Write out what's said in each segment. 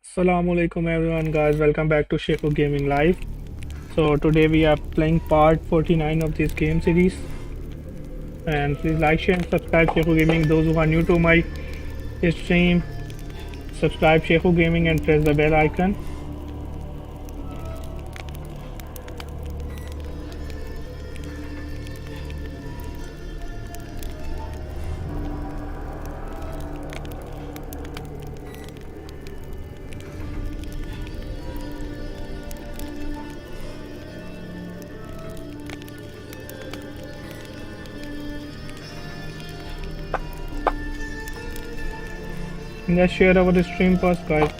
Assalamu alaikum everyone guys, welcome back to Sheko Gaming Live. So today we are playing part 49 of this game series, and please like, share and subscribe Sheko Gaming. Those who are new to my stream, subscribe Sheko Gaming and press the bell icon. Let's share our stream first guys.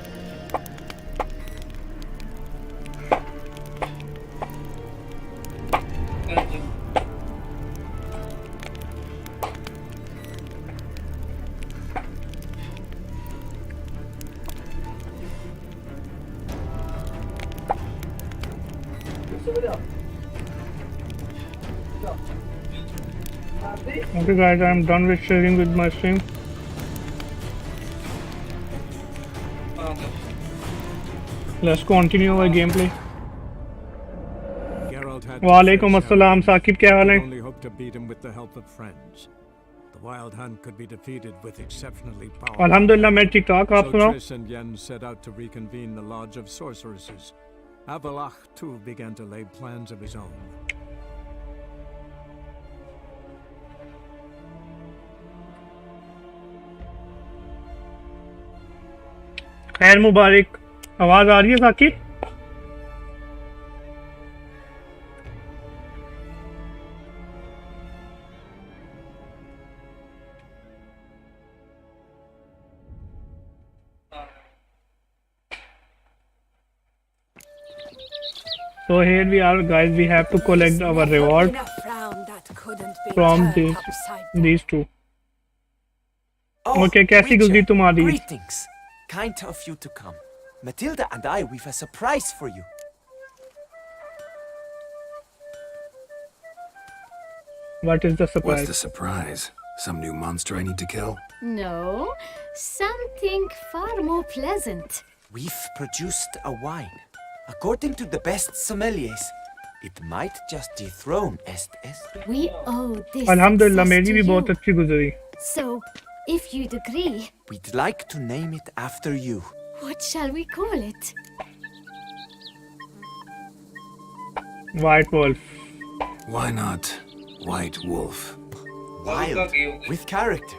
Okay guys, I'm done with sharing with my stream. Let's continue our gameplay. Geralt had Walaikum assalam, Saqib, kya haal hai? only hope to beat him with the help of friends. The Wild Hunt could be defeated with exceptionally powerful. Alhamdulillah, मैं ठीक ठाक, आप So सुनाओ? Triss and Yen set out to reconvene the Lodge of Sorceresses. Avalach too began to lay plans of his own. खैर मुबारक, आवाज आ रही है Saqib? So here we are guys, we have to collect our reward from these two. Okay, कैसी गुजरी तुम्हारी? Greetings. Kind of you to come. Matilda and I, we've a surprise for you. What is the surprise? What's the surprise? Some new monster I need to kill? No, something far more pleasant. We've produced a wine. According to the best sommeliers, it might just dethrone Estes. We owe this Alhamdulillah, success मेरी to भी बहुत you. अच्छी गुजरी. So, if you'd agree, We'd like to name it after you. what shall we call it? White Wolf. Why not White Wolf? Wild, with character.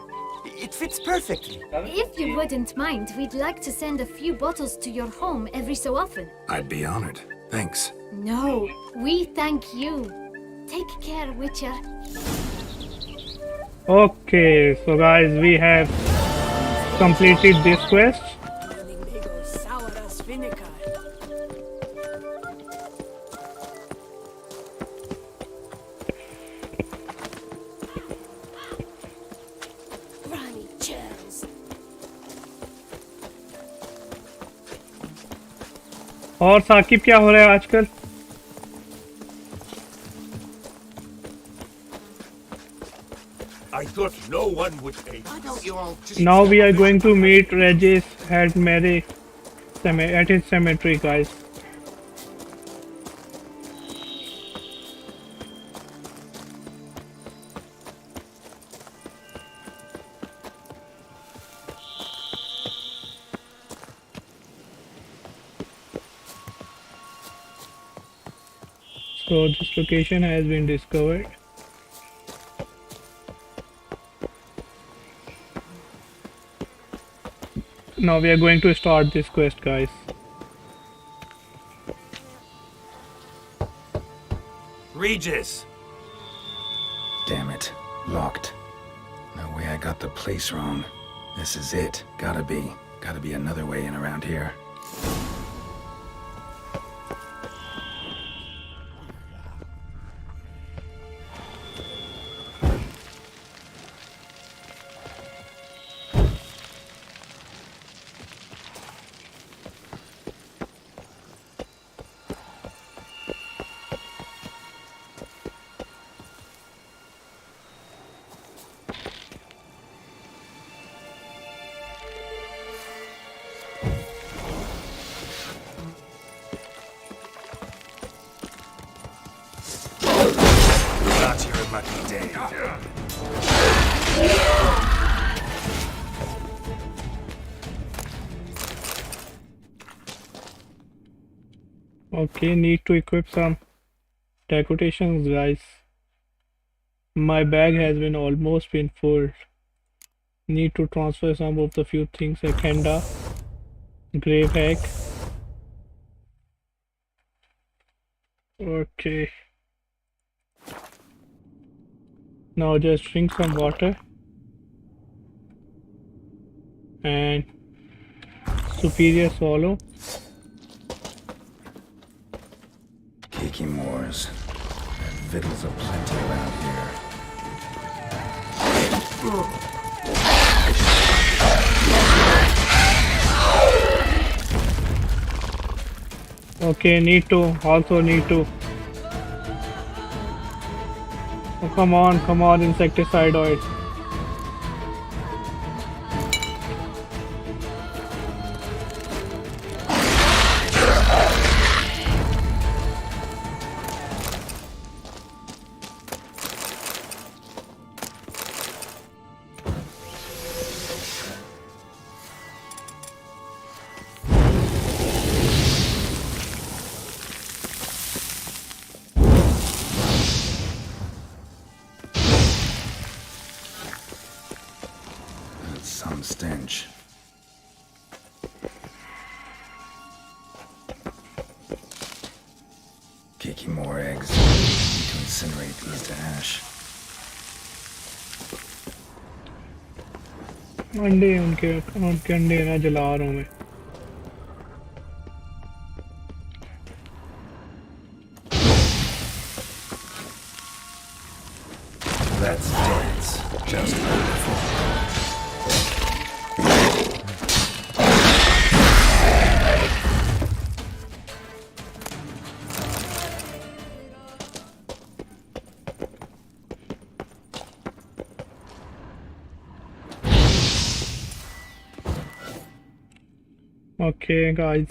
It fits perfectly. If you wouldn't mind, we'd like to send a few bottles to your home every so often. I'd be honored. Thanks. No, we thank you. Take care, Witcher. Okay, so guys, we have completed this quest. और साकिब क्या हो रहा है आजकल? I thought no one would take. Why don't you all just Now we are going to meet Regis at his cemetery, guys. So this location has been discovered. Now we are going to start this quest, guys. Regis. Damn it. Locked. No way I got the place wrong. This is it. Gotta be another way in around here. Okay, need to equip some decorations, guys. My bag has been almost been full. Need to transfer some of the few things. Agenda, grave hack. Okay. Now just drink some water and superior swallow. Kiki Moors. Victuals aplenty around here. Okay, need to oh, come on, insecticide oil. That's some stench. Kiki more eggs. Need to incinerate these to ash. अंडे उनके अंडे ना जला रहा हूँ मैं. That's dense. Just wonderful. Okay, guys.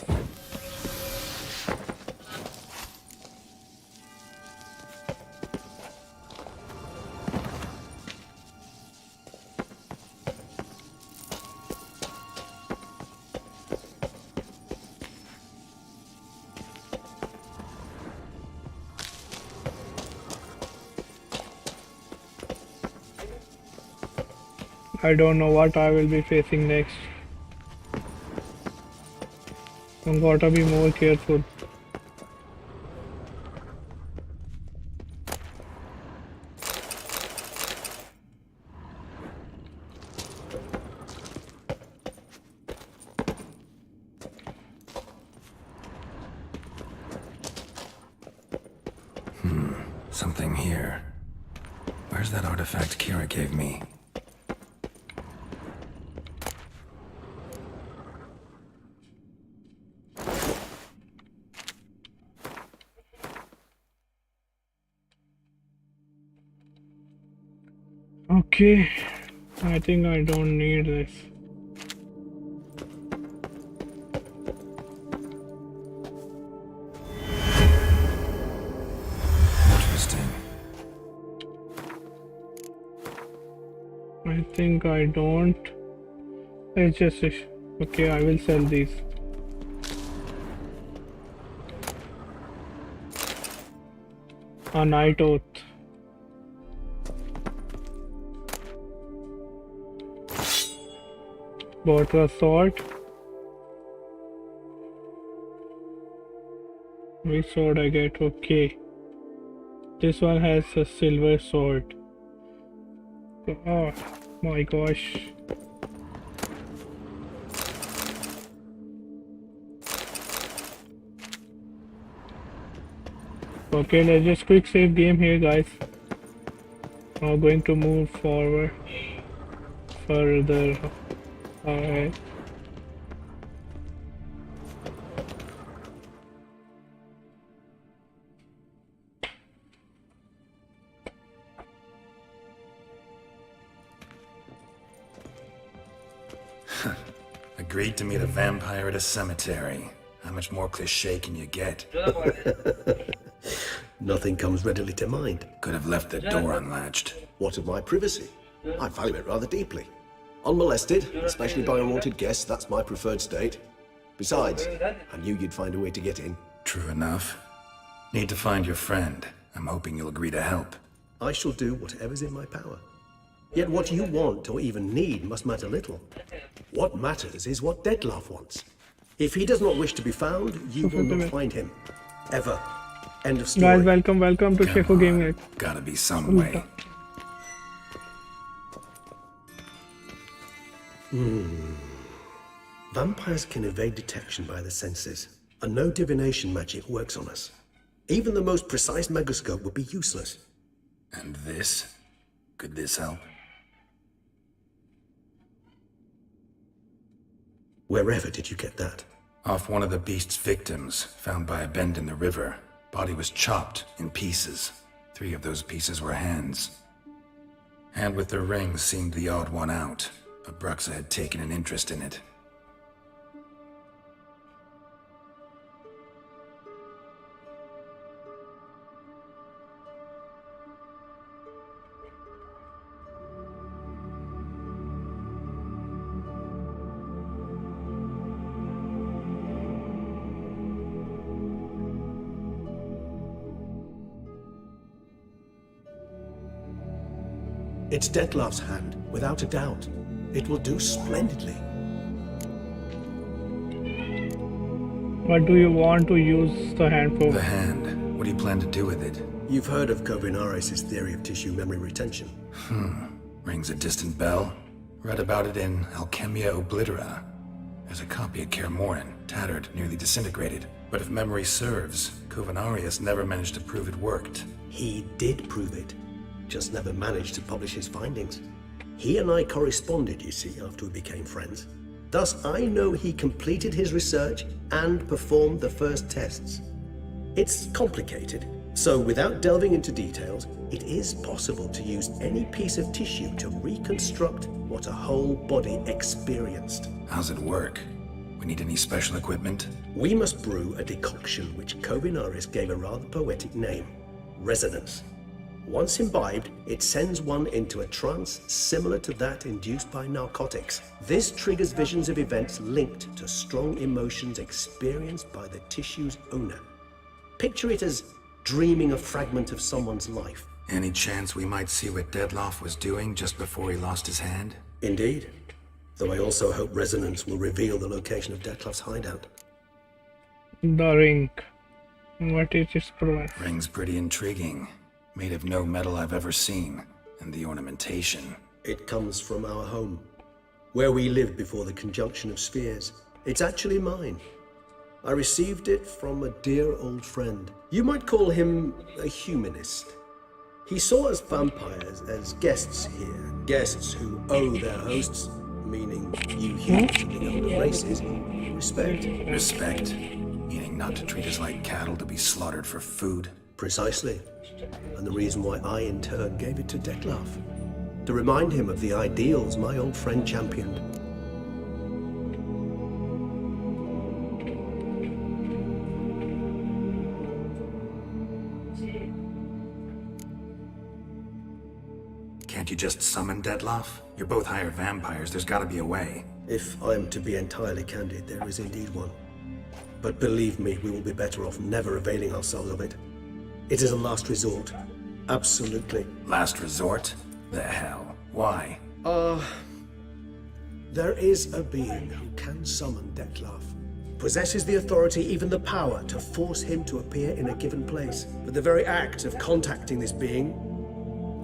I don't know what I will be facing next. I'm gotta be more careful. Something here. Where's that artifact Kira gave me? Okay, I think I don't need this. Interesting. I think I don't. It's just okay. I will sell these. A night oath. Bought a sword. Which sword I get? Okay. This one has a silver sword. Oh my gosh. Okay, let's just quick save game here, guys. Now going to move forward further. Alright. Agreed to meet a vampire at a cemetery. How much more cliché can you get? Nothing comes readily to mind. Could have left the door unlatched. What of my privacy? I value it rather deeply. Unmolested, especially by unwanted guests, that's my preferred state. Besides, I knew you'd find a way to get in. True enough. Need to find your friend. I'm hoping you'll agree to help. I shall do whatever's in my power. Yet what you want or even need must matter little. What matters is what Detlef wants. If he does not wish to be found, you will not find him. Ever. End of story. Guys, welcome to Sheko Gaming. Gotta be some way. Vampires can evade detection by the senses, and no divination magic works on us. Even the most precise megascope would be useless. And this? Could this help? Wherever did you get that? Off one of the beast's victims, found by a bend in the river. Body was chopped in pieces. 3 of those pieces were hands. Hand with the ring seemed the odd one out, but Bruxa had taken an interest in it. It's Detlef's hand, without a doubt. It will do splendidly. What do you want to use the hand for? The hand. What do you plan to do with it? You've heard of Kovinaris' theory of tissue memory retention. Rings a distant bell. Read about it in Alchemia Oblitera. There's a copy at Kaer Morhen, tattered, nearly disintegrated. But if memory serves, Kovinaris never managed to prove it worked. He did prove it, just never managed to publish his findings. He and I corresponded, you see, after we became friends. Thus, I know he completed his research and performed the first tests. It's complicated, so without delving into details, it is possible to use any piece of tissue to reconstruct what a whole body experienced. How's it work? We need any special equipment? We must brew a decoction which Kovinaris gave a rather poetic name, resonance. Once imbibed, it sends one into a trance similar to that induced by narcotics. This triggers visions of events linked to strong emotions experienced by the tissue's owner. Picture it as dreaming a fragment of someone's life. Any chance we might see what Detlef was doing just before he lost his hand? Indeed. Though I also hope resonance will reveal the location of Detlef's hideout. The ring. What is its purpose? Ring's pretty intriguing. Made of no metal I've ever seen. And the ornamentation. It comes from our home, where we lived before the conjunction of spheres. It's actually mine. I received it from a dear old friend. You might call him a humanist. He saw us vampires as guests here, guests who owe their hosts, meaning you humans and the elder races, respect. Respect? Meaning not to treat us like cattle to be slaughtered for food? Precisely. And the reason why I, in turn, gave it to Detlef. To remind him of the ideals my old friend championed. Can't you just summon Detlef? You're both hired vampires, there's gotta be a way. If I'm to be entirely candid, there is indeed one. But believe me, we will be better off never availing ourselves of it. It is a last resort. Absolutely. Last resort? The hell? Why? There is a being who can summon Detlef. Possesses the authority, even the power, to force him to appear in a given place. But the very act of contacting this being,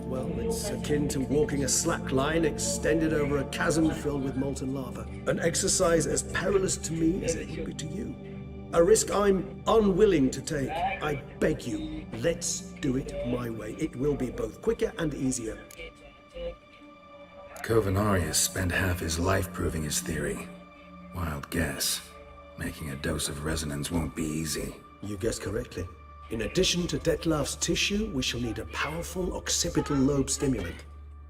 well, it's akin to walking a slack line extended over a chasm filled with molten lava. An exercise as perilous to me as it would be to you. A risk I'm unwilling to take. I beg you, let's do it my way. It will be both quicker and easier. Kovinaris spent half his life proving his theory. Wild guess. Making a dose of resonance won't be easy. You guessed correctly. In addition to Detlef's tissue, we shall need a powerful occipital lobe stimulant.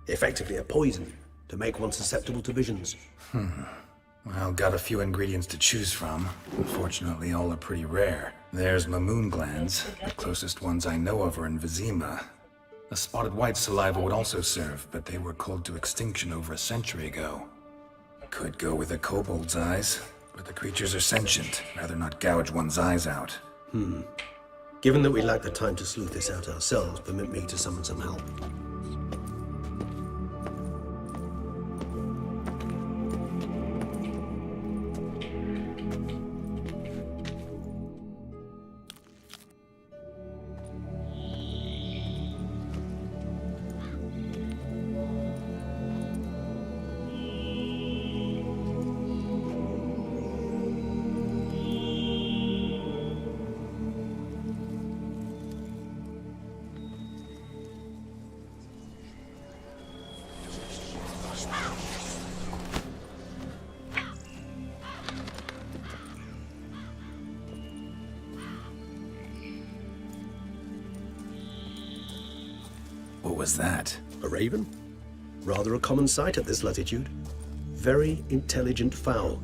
Effectively a poison, to make one susceptible to visions. Well, got a few ingredients to choose from. Unfortunately, all are pretty rare. There's Mamoon glands. The closest ones I know of are in Vizima. A spotted white saliva would also serve, but they were cold to extinction over a century ago. Could go with a kobold's eyes, but the creatures are sentient. Rather not gouge one's eyes out. Given that we lack the time to sleuth this out ourselves, permit me to summon some help. What was that? A raven? Rather a common sight at this latitude. Very intelligent fowl.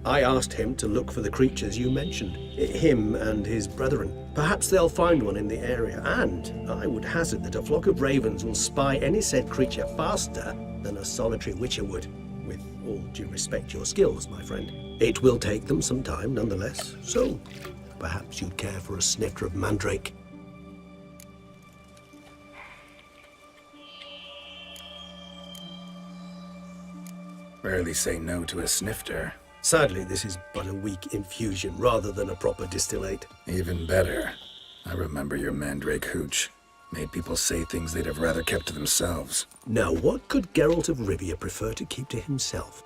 I asked him to look for the creatures you mentioned. Him and his brethren. Perhaps they'll find one in the area, and I would hazard that a flock of ravens will spy any said creature faster than a solitary witcher would. With all due respect to your skills, my friend. It will take them some time, nonetheless. So, perhaps you'd care for a snifter of mandrake. Rarely say no to a snifter. Sadly, this is but a weak infusion rather than a proper distillate. Even better. I remember your mandrake hooch. Made people say things they'd have rather kept to themselves. Now, what could Geralt of Rivia prefer to keep to himself?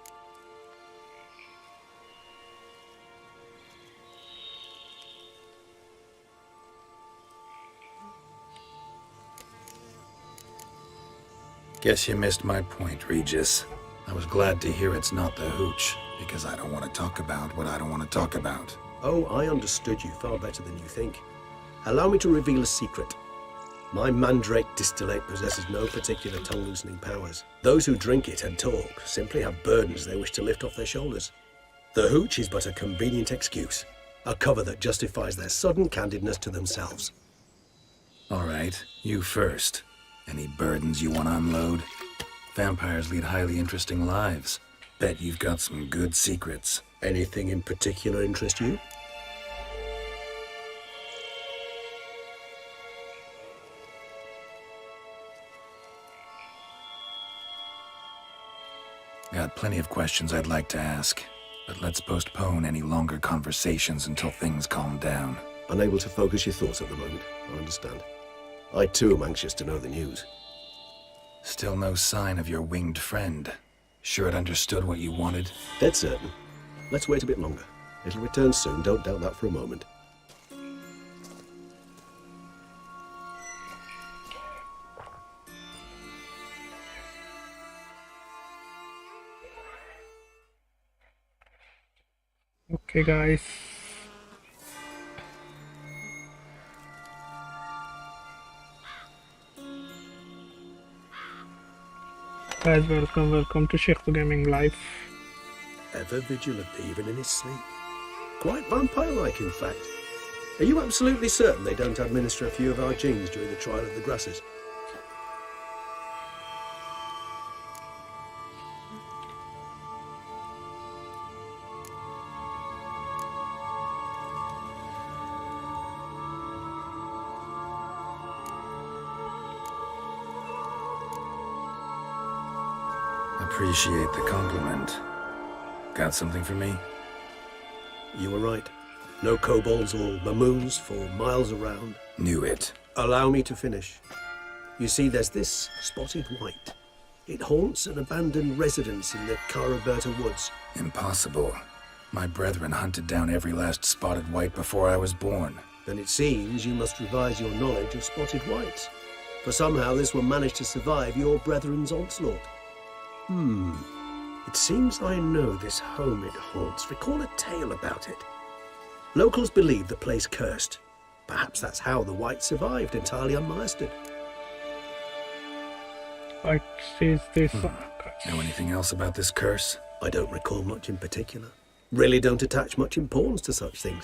Guess you missed my point, Regis. I was glad to hear it's not the hooch, because I don't want to talk about what I don't want to talk about. Oh, I understood you far better than you think. Allow me to reveal a secret. My mandrake distillate possesses no particular tongue-loosening powers. Those who drink it and talk simply have burdens they wish to lift off their shoulders. The hooch is but a convenient excuse, a cover that justifies their sudden candidness to themselves. All right, you first. Any burdens you want to unload? Vampires lead highly interesting lives. Bet you've got some good secrets. Anything in particular interest you? Got plenty of questions I'd like to ask, but let's postpone any longer conversations until things calm down. Unable to focus your thoughts at the moment, I understand. I too am anxious to know the news. Still no sign of your winged friend. Sure it understood what you wanted? Dead certain. Let's wait a bit longer. It'll return soon, don't doubt that for a moment. Okay, guys. Guys, welcome to Sheikh Gaming Live. Ever vigilant, even in his sleep. Quite vampire-like, in fact. Are you absolutely certain they don't administer a few of our genes during the trial of the grasses? Appreciate the compliment. Got something for me? You were right. No kobolds or mamoons for miles around. Knew it. Allow me to finish. You see, there's this spotted white. It haunts an abandoned residence in the Caraberta woods. Impossible. My brethren hunted down every last spotted white before I was born. Then it seems you must revise your knowledge of spotted whites. For somehow this one managed to survive your brethren's onslaught. It seems I know this home it haunts. Recall a tale about it. Locals believe the place cursed. Perhaps that's how the whites survived entirely unmolested. What is this? Know anything else about this curse? I don't recall much in particular. Really don't attach much importance to such things.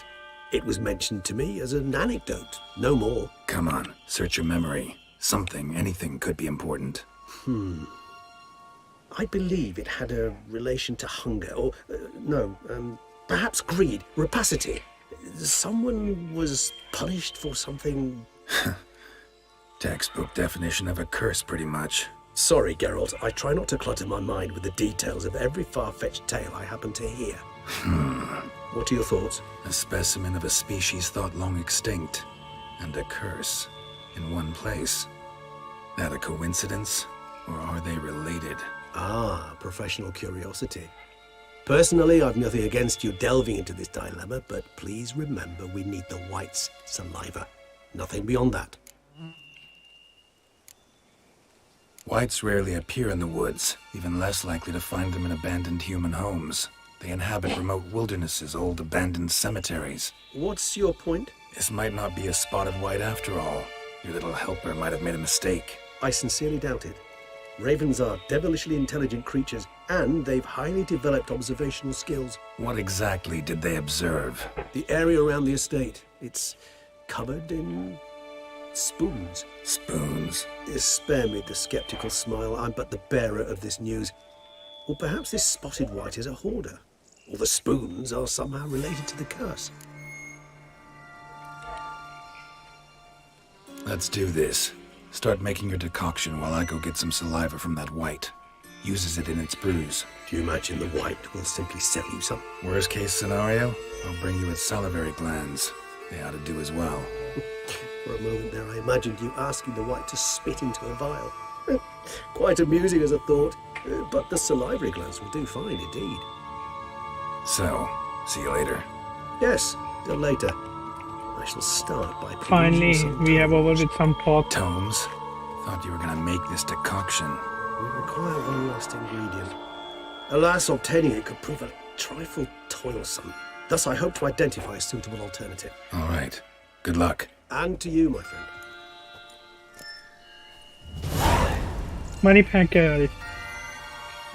It was mentioned to me as an anecdote, no more. Come on, search your memory. Something, anything could be important. I believe it had a relation to hunger, or perhaps greed, rapacity. Someone was punished for something. Textbook definition of a curse, pretty much. Sorry, Geralt, I try not to clutter my mind with the details of every far-fetched tale I happen to hear. What are your thoughts? A specimen of a species thought long extinct, and a curse in one place. That a coincidence, or are they related? Ah, professional curiosity. Personally, I've nothing against you delving into this dilemma, but please remember we need the white's saliva. Nothing beyond that. Whites rarely appear in the woods, even less likely to find them in abandoned human homes. They inhabit remote wildernesses, old abandoned cemeteries. What's your point? This might not be a spotted white after all. Your little helper might have made a mistake. I sincerely doubt it. Ravens are devilishly intelligent creatures, and they've highly developed observational skills. What exactly did they observe? The area around the estate, it's covered in spoons. Spoons? Spare me the skeptical smile. I'm but the bearer of this news. Or perhaps this spotted white is a hoarder. Or the spoons are somehow related to the curse. Let's do this. Start making your decoction while I go get some saliva from that white. Uses it in its brews. Do you imagine the white will simply sell you some? Worst case scenario, I'll bring you its salivary glands. They ought to do as well. For a moment there, I imagined you asking the white to spit into a vial. Quite amusing as a thought, but the salivary glands will do fine indeed. So, see you later. Yes, till later. I shall start by Finally, we have over with some talk. Tomes? Thought you were gonna make this decoction. We require one last ingredient. Alas, obtaining it could prove a trifle toilsome. Thus, I hope to identify a suitable alternative. All right. Good luck. And to you, my friend. Money फेंक के यार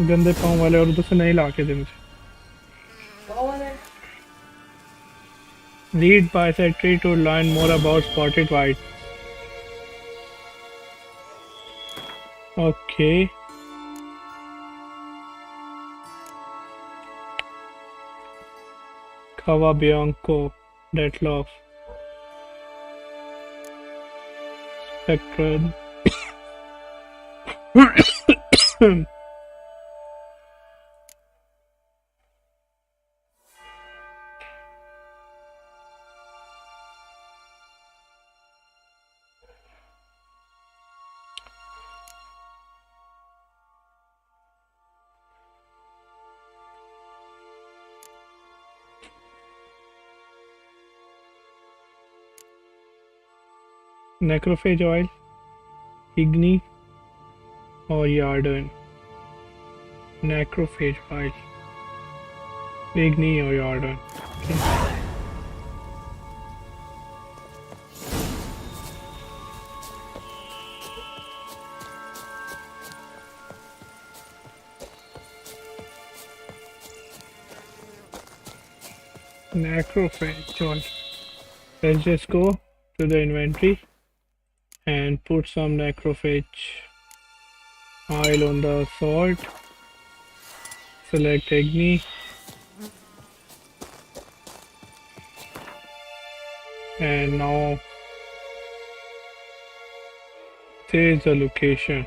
गंदे पाँव वाले और दूसरे नहीं लाके दे मुझे Read bisectory to learn more about spotted white. Okay. Cava Bianco, Detlef. Spectral. Necrophage oil, Igni or Yarden. Necrophage oil, Igni or Yarden. Okay. Necrophage oil. Let's just go to the inventory and put some necrophage oil on the sword. Select Agni and now there's the location.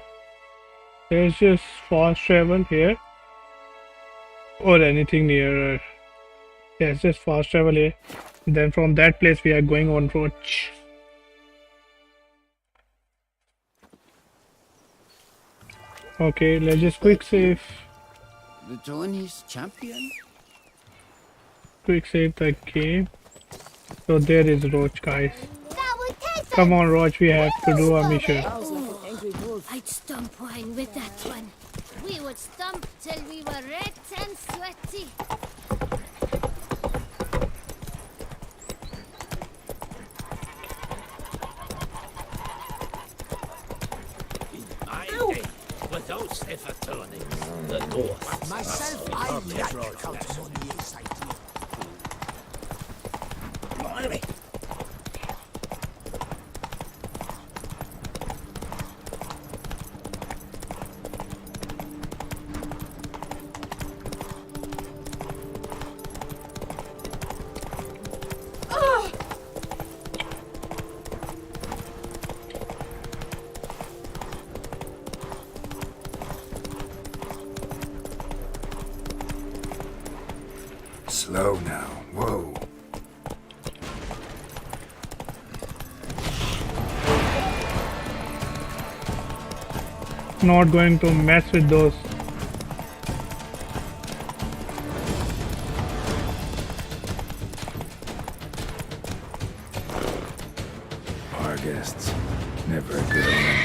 There's just fast travel here or anything nearer. Yes, just fast travel here. Then from that place we are going on Roach. Okay, let's just quick save. The Tony's champion? Quick save the game. So there is Roach, guys. Come on, Roach, we have to do a mission. I'd stomp wine with that one. We would stomp till we were red and sweaty. Without safer turning, the north. Myself, I like Count Monier's idea. enemy! Slow now. Whoa. Not going to mess with those. Our guests. Never a good omen.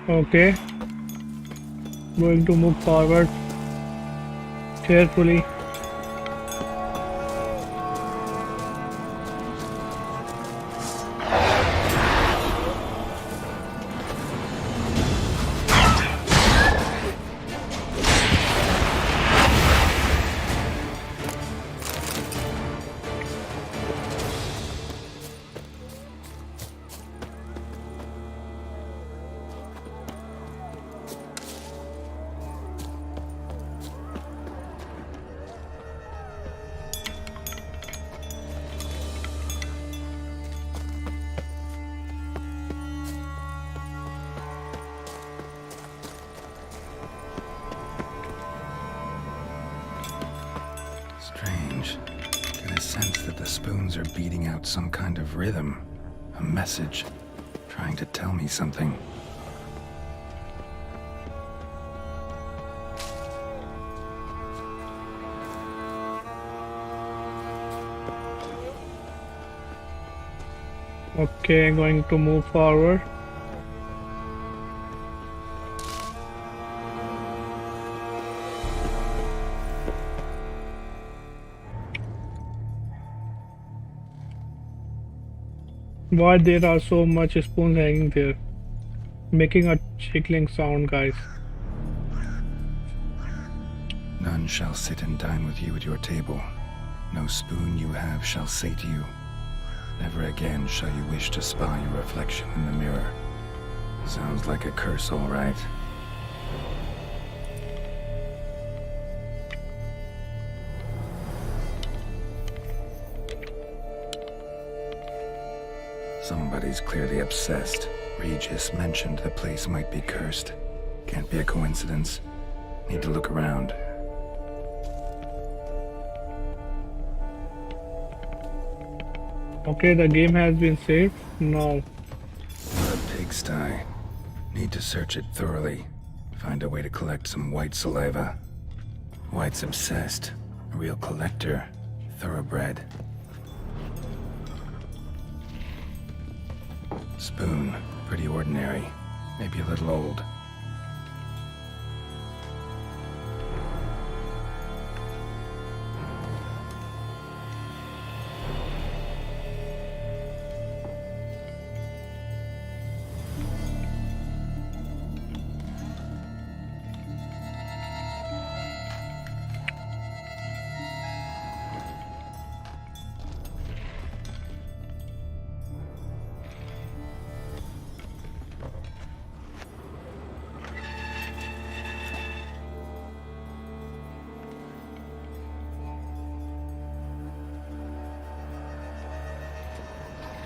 Okay. Going to move forward carefully. Strange. Get a sense that the spoons are beating out some kind of rhythm. A message. Trying to tell me something. Okay, going to move forward. Why there are so much spoons hanging there, making a tickling sound, guys. None shall sit and dine with you at your table. No spoon you have shall say to you. Never again shall you wish to spy your reflection in the mirror. Sounds like a curse, all right. Somebody's clearly obsessed. Regis mentioned the place might be cursed. Can't be a coincidence. Need to look around. Okay, the game has been saved. Now, What a pigsty. Need to search it thoroughly. Find a way to collect some white saliva. White's obsessed. A real collector. Thoroughbred. Spoon. Pretty ordinary. Maybe a little old.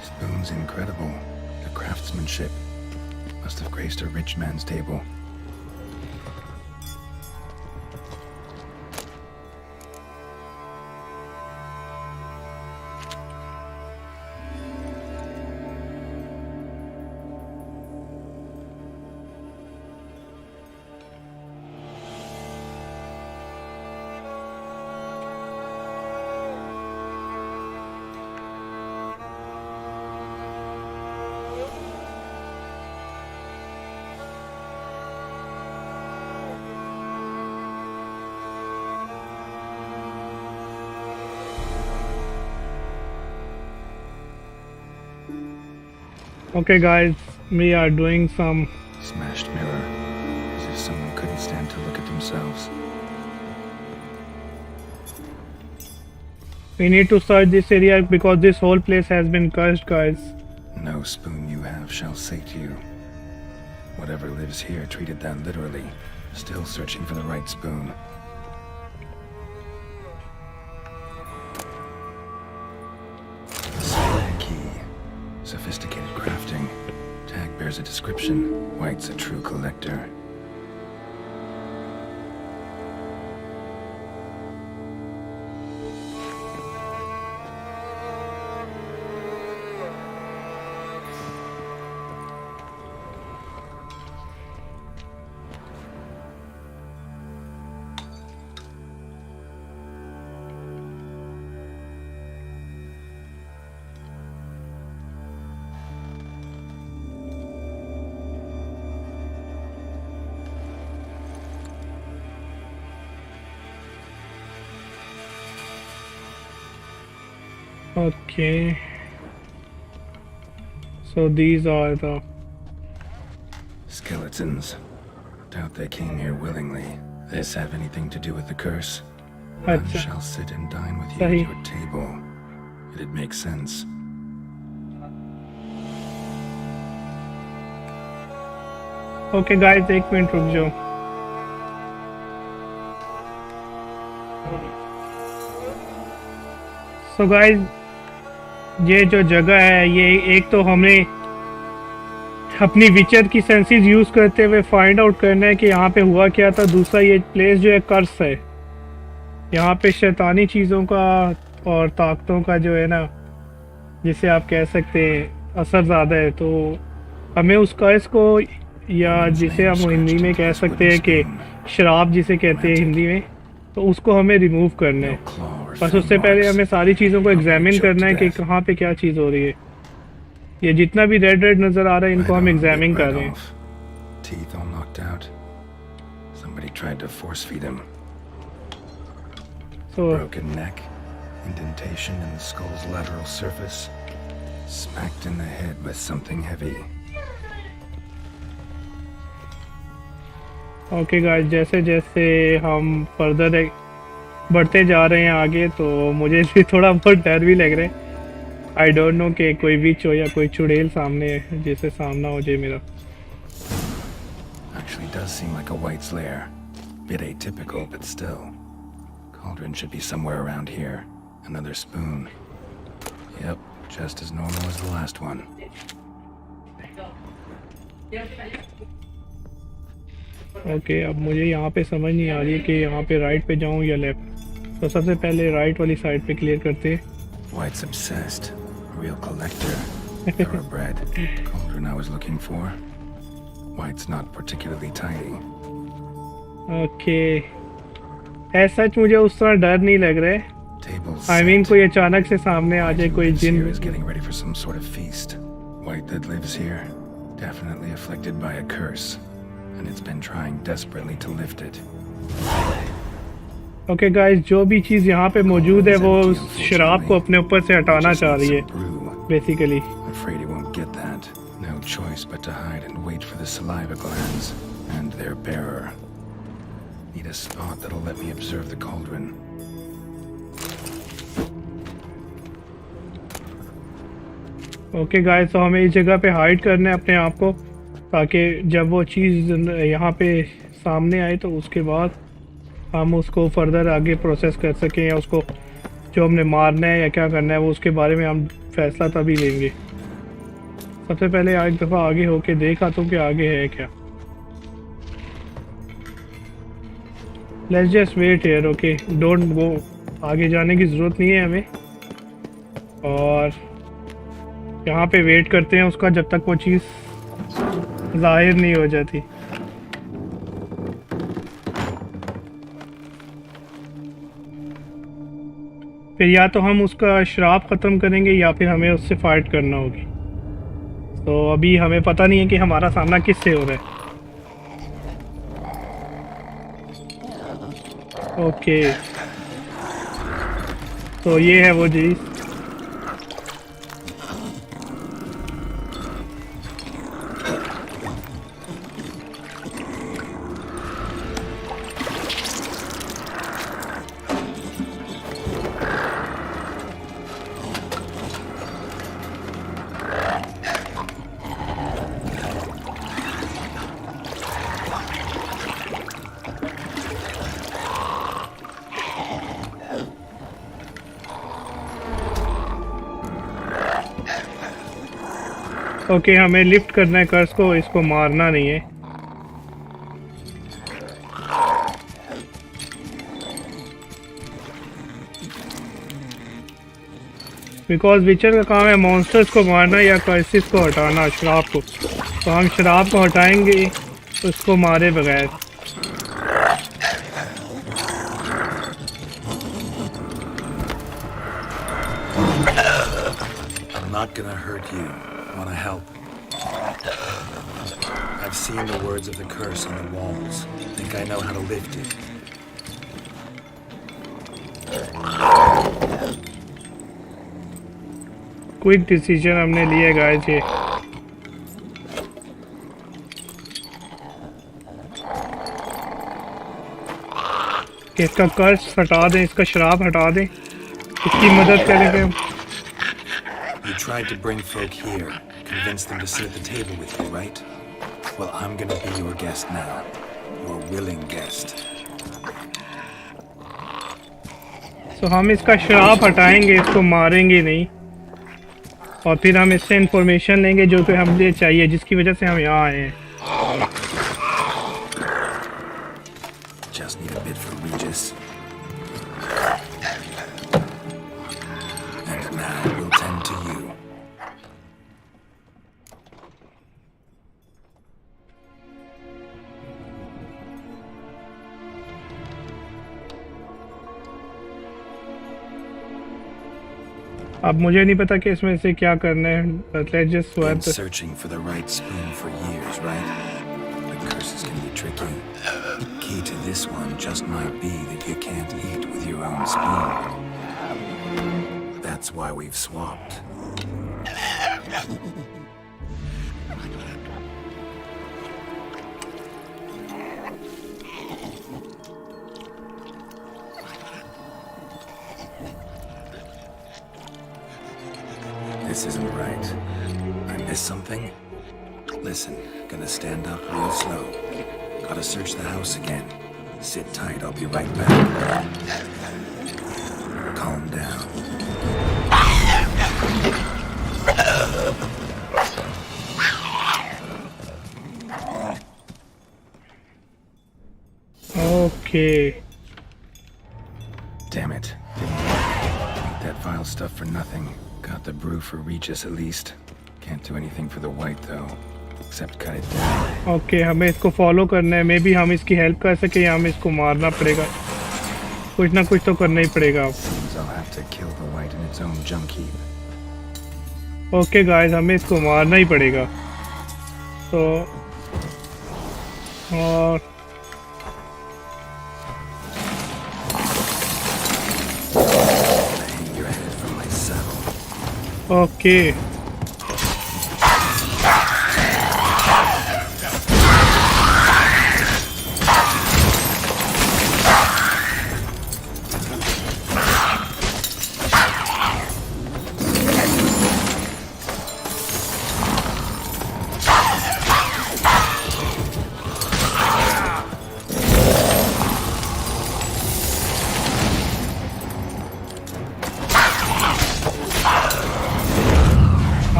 Spoon's incredible. The craftsmanship. Must have graced a rich man's table. Okay, guys, we are doing some. Smashed mirror, as if someone couldn't stand to look at themselves. We need to search this area because this whole place has been cursed, guys. No spoon you have shall sate you. Whatever lives here treated that literally. Still searching for the right spoon. Spy key. Sophisticated crafting. Tag bears a description. White's a true collector. Okay. So these are the. Skeletons. Doubt they came here willingly. This have anything to do with the curse? Acha. None shall sit and dine with you Sahi. at your table. It'd make sense. Okay, guys, एक minute रुक जाओ. So guys, ये जो जगह है ये एक तो हमने अपनी विचर की सेंसेस यूज़ करते हुए फाइंड आउट करना है कि यहाँ पे हुआ क्या था. दूसरा ये प्लेस जो है कर्स है. यहाँ पे शैतानी चीज़ों का और ताकतों का जो है ना, जिसे आप कह सकते हैं असर ज़्यादा है. तो हमें उस कर्स को, या जिसे हम हिंदी में कह सकते हैं कि शराब जिसे कहते हैं हिंदी में, तो उसको हमें रिमूव करना है. बस उससे पहले हमें सारी चीज़ों को एग्जामिन करना है कि कहाँ पे क्या चीज़ हो रही है. ये जितना भी रेड रेड नज़र आ रहा है इनको हम एग्जामिन कर रहे हैं. Teeth all knocked out. Somebody tried to force feed him. So Broken neck, indentation in the skull's lateral surface, smacked in the head with something heavy. Okay guys, जैसे जैसे हम फर्दर बढ़ते जा रहे हैं आगे, तो मुझे भी थोड़ा बहुत डर भी लग रहा है. आई डोंट नो कि कोई विच हो या कोई चुड़ैल सामने है जिससे सामना हो जाए मेरा. Actually does seem like a white's lair. Bit atypical, but still. Cauldron should be somewhere around here. Another spoon. Yep, just as normal as the last one. Okay, अब मुझे यहाँ पे समझ नहीं आ रही है कि यहाँ पे राइट पे जाऊँ या लेफ्ट. तो सबसे पहले राइट वाली साइड पे क्लियर करते हैं. White's obsessed. A real collector. Thoroughbred. Cauldron I was looking for. White's not particularly tidy. Okay, ऐसा सच मुझे उस तरह डर नहीं लग रहा है. Tables I mean set. कोई अचानक से सामने आ जाए, कोई Lives जिन. here is getting ready for some sort of feast. White that lives here, definitely afflicted by a curse, and it's been trying desperately to lift it. Okay guys, जो भी चीज़ यहाँ पे मौजूद है वो उस शराब को अपने ऊपर से हटाना चाह रही है basically. Afraid he won't get that. No choice but to hide and wait for the saliva glands and their bearer. Need a spot that'll let me observe the cauldron. Okay guys, तो हमें इस जगह पे hide करना है अपने आप को, ताकि जब वो चीज़ यहाँ पे सामने आए तो उसके बाद हम उसको फर्दर आगे प्रोसेस कर सकें, या उसको जो हमने मारना है या क्या करना है वो उसके बारे में हम फैसला तभी लेंगे. सबसे पहले एक दफ़ा आगे होके देखा तो कि आगे है क्या. Let's just wait here. Okay, don't go. आगे जाने की ज़रूरत नहीं है हमें, और यहाँ पे वेट करते हैं उसका जब तक वो चीज़ ज़ाहिर नहीं हो जाती. फिर या तो हम उसका श्राप ख़त्म करेंगे या फिर हमें उससे फाइट करना होगी. तो अभी हमें पता नहीं है कि हमारा सामना किससे हो रहा है. ओके, तो ये है वो चीज़. ओके हमें लिफ्ट करना है कर्स को, इसको मारना नहीं है। बिकॉज विचर का काम है मॉन्स्टर्स को मारना या कर्सिस को हटाना, शराब को। तो हम शराब को हटाएंगे उसको मारे बगैर। I'm not gonna hurt you. Wanna help? I've seen the words of the curse on the walls. Think I know how to lift it. Quick decision हमने लिए गाइस ये। कि इसका कर्स हटा दें, इसका श्राप हटा दें, इसकी मदद करेंगे हम। You tried to bring folk here, convince them to sit at the table with you, right? Well, I'm gonna be your guest now. Your willing guest. तो हम इसका श्राप हटाएंगे, इसको मारेंगे नहीं। और फिर हम इससे इंफॉर्मेशन लेंगे जो कि हमें चाहिए, जिसकी वजह से हम यहाँ आए हैं। Just need a bit for Regis. And now we'll tend to you. अब मुझे नहीं पता कि इसमें से क्या करना है, but let's just Been swap the... searching for the right spoon for years, right? The curses can be tricky. Key to this one just might be that you can't eat with your own spoon. That's why we've swapped. This isn't right. I missed something? Listen, gonna stand up real slow. Gotta search the house again. Sit tight, I'll be right back. Calm down. Okay. Damn it. Didn't eat that vile stuff for nothing. Got the brew for Regis at least. Can't do anything for the white though. Except cut it down. Okay, हमें इसको follow करना है। May be हम इसकी help कर सके या हमें इसको मारना पड़ेगा। कुछ ना कुछ तो करना ही पड़ेगा अब। Seems I'll have to kill the white in its own junk heap. Okay guys, हमें इसको मारना ही पड़ेगा। तो और Hang your head from my saddle. Okay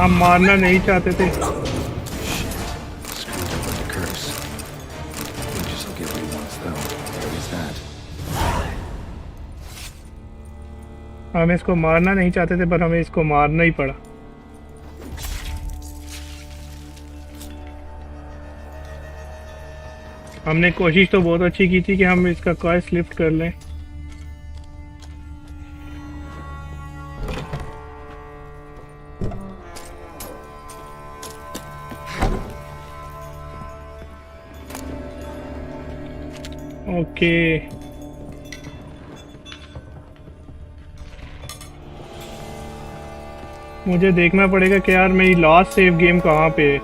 हम मारना नहीं चाहते थे। Screwed up with the curse. Regis will get what he wants though. There is that. हम इसको मारना नहीं चाहते थे पर हमें इसको मारना ही पड़ा। हमने कोशिश तो बहुत अच्छी की थी कि हम इसका कर्स लिफ्ट कर लें। ओके मुझे देखना पड़ेगा कि यार मेरी लास्ट सेव गेम कहाँ पे है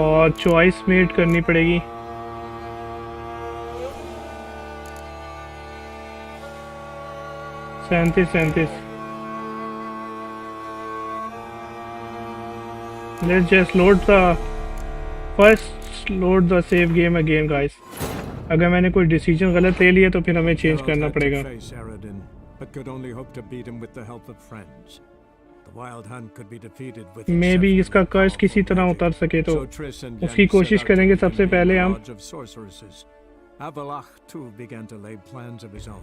और चॉइस मेड करनी पड़ेगी। सैंतीस let's just load the first load the save game again guys. अगर मैंने कोई डिसीजन गलत ले लिया तो फिर हमें चेंज Geralt करना had to पड़ेगा। face Eredin, but could only hope to beat him with the help of friends. The wild hunt could be defeated with may be इसका कर्ज किसी तरह उतर सके तो उसकी कोशिश करेंगे सबसे पहले हम। Walkhthrough began to lay plans of his own.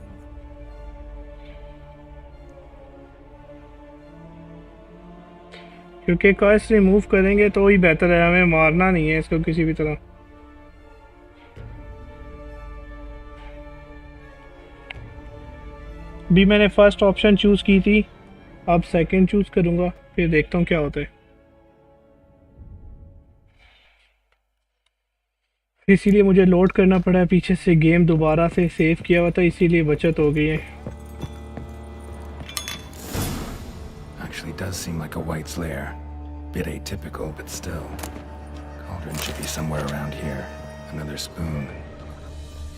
क्योंकि कर्ज रिमूव करेंगे तो ही बेहतर है, हमें मारना नहीं है इसको किसी भी तरह। भी मैंने फर्स्ट ऑप्शन चूज की थी, अब सेकंड चूज करूंगा, फिर देखता हूँ क्या होता है। इसीलिए मुझे लोड करना पड़ा है पीछे से, गेम दोबारा से सेव किया हुआ था इसीलिए बचत हो गई है। Actually does seem like a white's lair. Bit atypical, but still. Cauldron should be somewhere around here. Another spoon.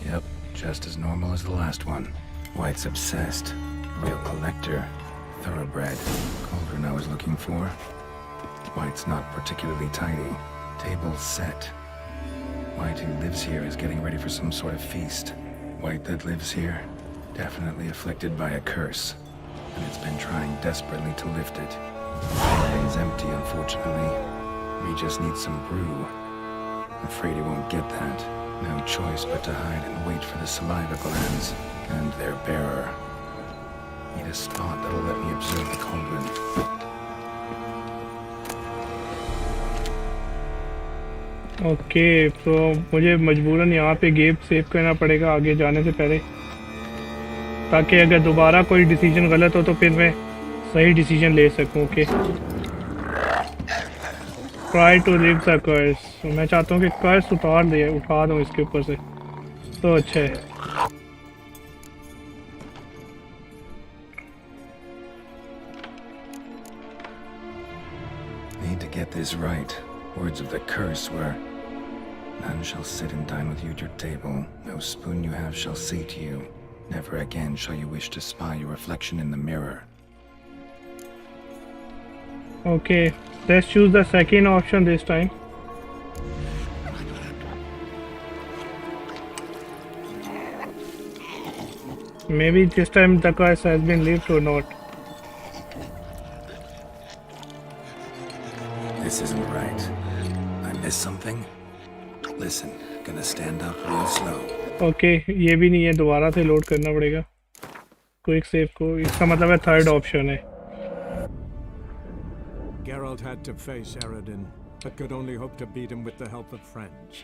Yep, just as normal as the last one. White's obsessed. Real collector. Thoroughbred. Cauldron I was looking for. White's not particularly tidy. Table set. White who lives here is getting ready for some sort of feast. White that lives here, definitely afflicted by a curse. And it's been trying desperately to lift it. Everything's empty, unfortunately. We just need some brew. Afraid he won't get that. No choice but to hide and wait for the saliva glands and their bearer. Need a spot that'll let me observe the cauldron. Okay, तो मुझे मजबूरन यहाँ पे game save करना पड़ेगा आगे जाने से पहले, ताकि अगर दोबारा कोई डिसीजन गलत हो तो फिर मैं सही डिसीजन ले सकूं। Okay, try to live the curse. मैं चाहता हूँ कि कर्स उठा दूँ इसके ऊपर से, तो अच्छा है। Need to get this right. Words of the curse were, none shall sit and dine with you at your table. No spoon you have shall say to you, never again shall you wish to spy your reflection in the mirror. Okay, let's choose the second option this time. Maybe this time the curse has been lived or not. This isn't right. I missed something? Listen, gonna stand up real slow. Okay, ये भी नहीं है, दोबारा से load करना पड़ेगा quick save को। इसका मतलब है थर्ड ऑप्शन है। Geralt had to face Eredin, but could only hope to beat him with the help of friends.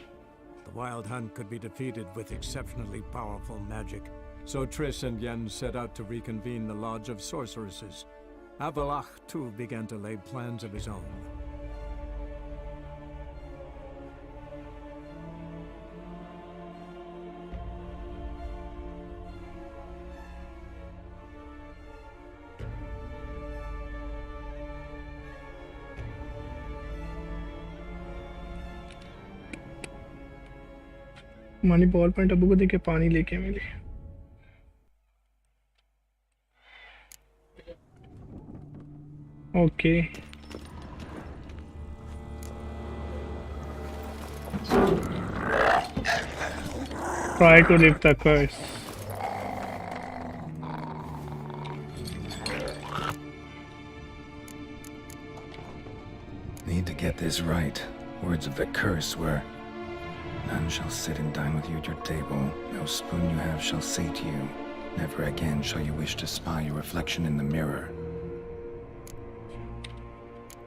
The wild hunt could be defeated with exceptionally powerful magic, so Triss and Yen set out to reconvene the Lodge of Sorceresses. Walkhthrough began to lay plans of his own. मानी ballpoint अबू को देके पानी लेके मिले। Okay, try to live the curse. Need to get this right. Words of the curse were, none shall sit and dine with you at your table. No spoon you have shall say to you, never again shall you wish to spy your reflection in the mirror.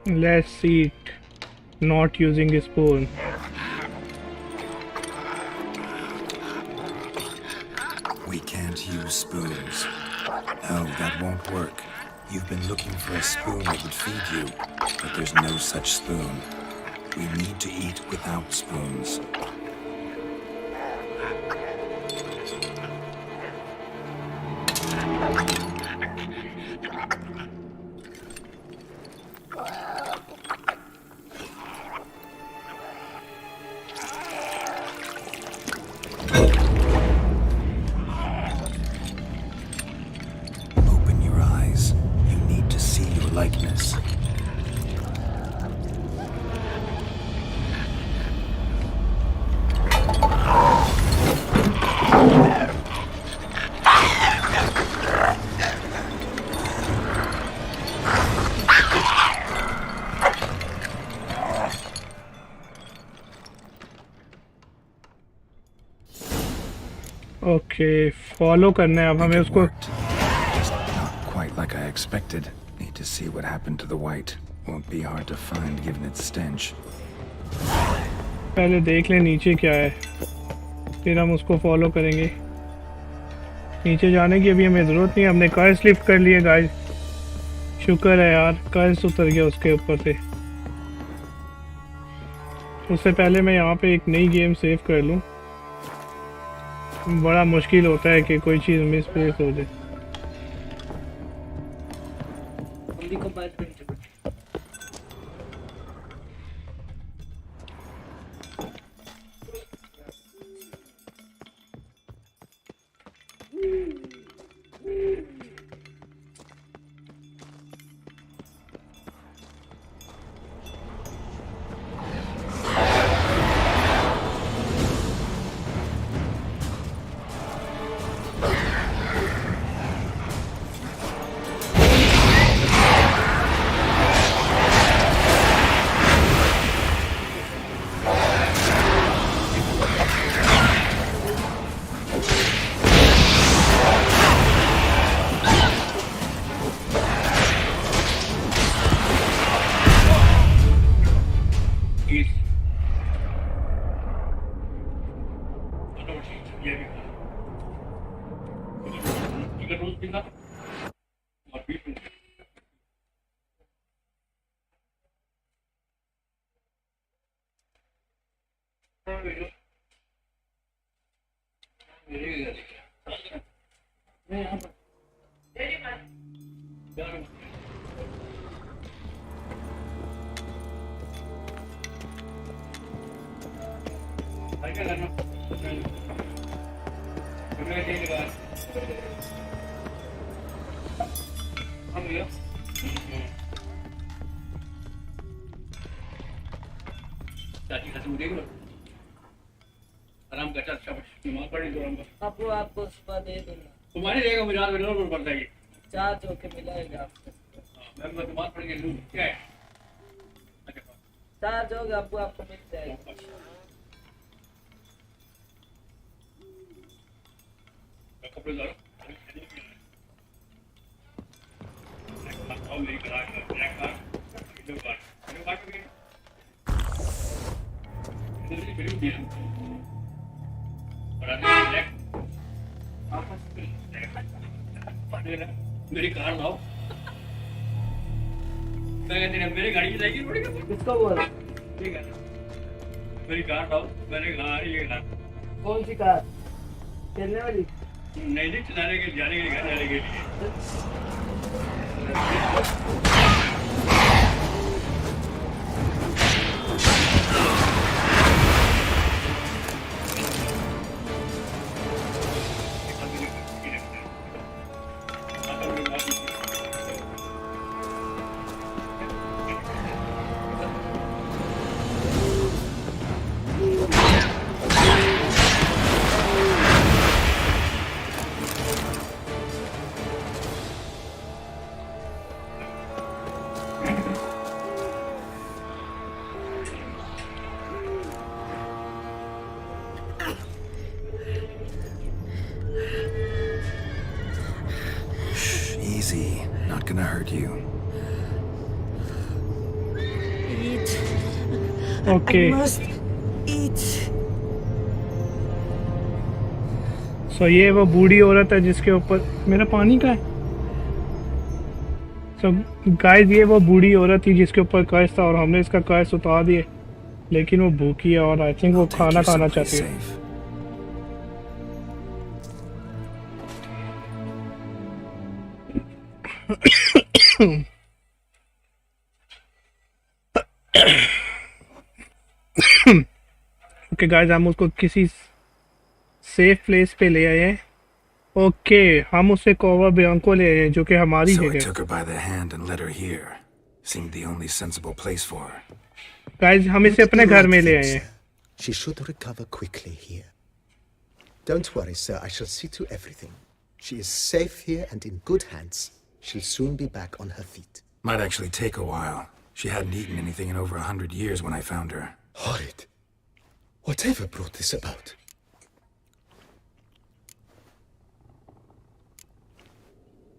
Let's eat, not using a spoon. We can't use spoons. No, that won't work. You've been looking for a spoon that would feed you, but there's no such spoon. We need to eat without spoons. Open your eyes. You need to see your likeness. Okay follow करना है अब हमें It उसको। worked. Just not quite like I expected. Need to see what happened to the white. Won't be hard to find given its stench. पहले देख ले नीचे क्या है, फिर हम उसको फॉलो करेंगे। नीचे जाने की अभी हमें ज़रूरत नहीं, हमने कर्स लिफ्ट कर लिए गाइस, शुक्र है यार कर्स उतर गया उसके ऊपर से। उससे पहले मैं यहाँ पे एक नई गेम सेव कर लूँ, बड़ा मुश्किल होता है कि कोई चीज़ मिसप्लेस हो जाए। आराम कर चल शाबाश बीमार पड़ी तो आराम कर। आपको आपको सुबह दे दूंगा। तुम्हारी रहेगा मुझे रात में जरूर पड़ता है। चार्ज होके मिलेगा आपको। मैं बीमार पड़ गया लूँ क्या है? चार्ज होगा आपको आपको मिल जाएगा। कपड़े डालो। आओ मेरी कार का ब्लैक कार वीडियो कार भी मेरी वीडियो भी और आगे ब्लैक मेरी कार लाओ। मैं कहती है मेरी गाड़ी की जाएगी पड़ेगा किसको बोल ठीक है मेरी कार लाओ। मैंने कहा ये कार कौन सी कार चलने वाली नहीं नहीं चलाने के जाने के लिए घर जाने के लिए Easy. Not gonna hurt you. Eat. Okay I must eat. सो ये वो बूढ़ी औरत है जिसके ऊपर मेरा पानी का है। सो गाइस ये वो बूढ़ी औरत थी जिसके ऊपर कर्ज था और हमने इसका कर्ज उतार दिए, लेकिन वो भूखी है और आई थिंक वो Take खाना you खाना someplace चाहती है। safe. ओके गाइस हम उसको किसी सेफ प्लेस पे ले आए हैं। ओके हम उससे कोवा बियांको ले आए हैं जो कि हमारी So I जगह। took her by the hand and led her here. Seemed the only sensible place for her. Guys हम इसे अपने घर में ले आए हैं। She should recover quickly here. Don't worry, sir. I shall see to everything. She is safe here and in good hands. She'll soon be back on her feet. Might actually take a while. She hadn't eaten anything in over 100 years when I found her. Horrid. Whatever brought this about?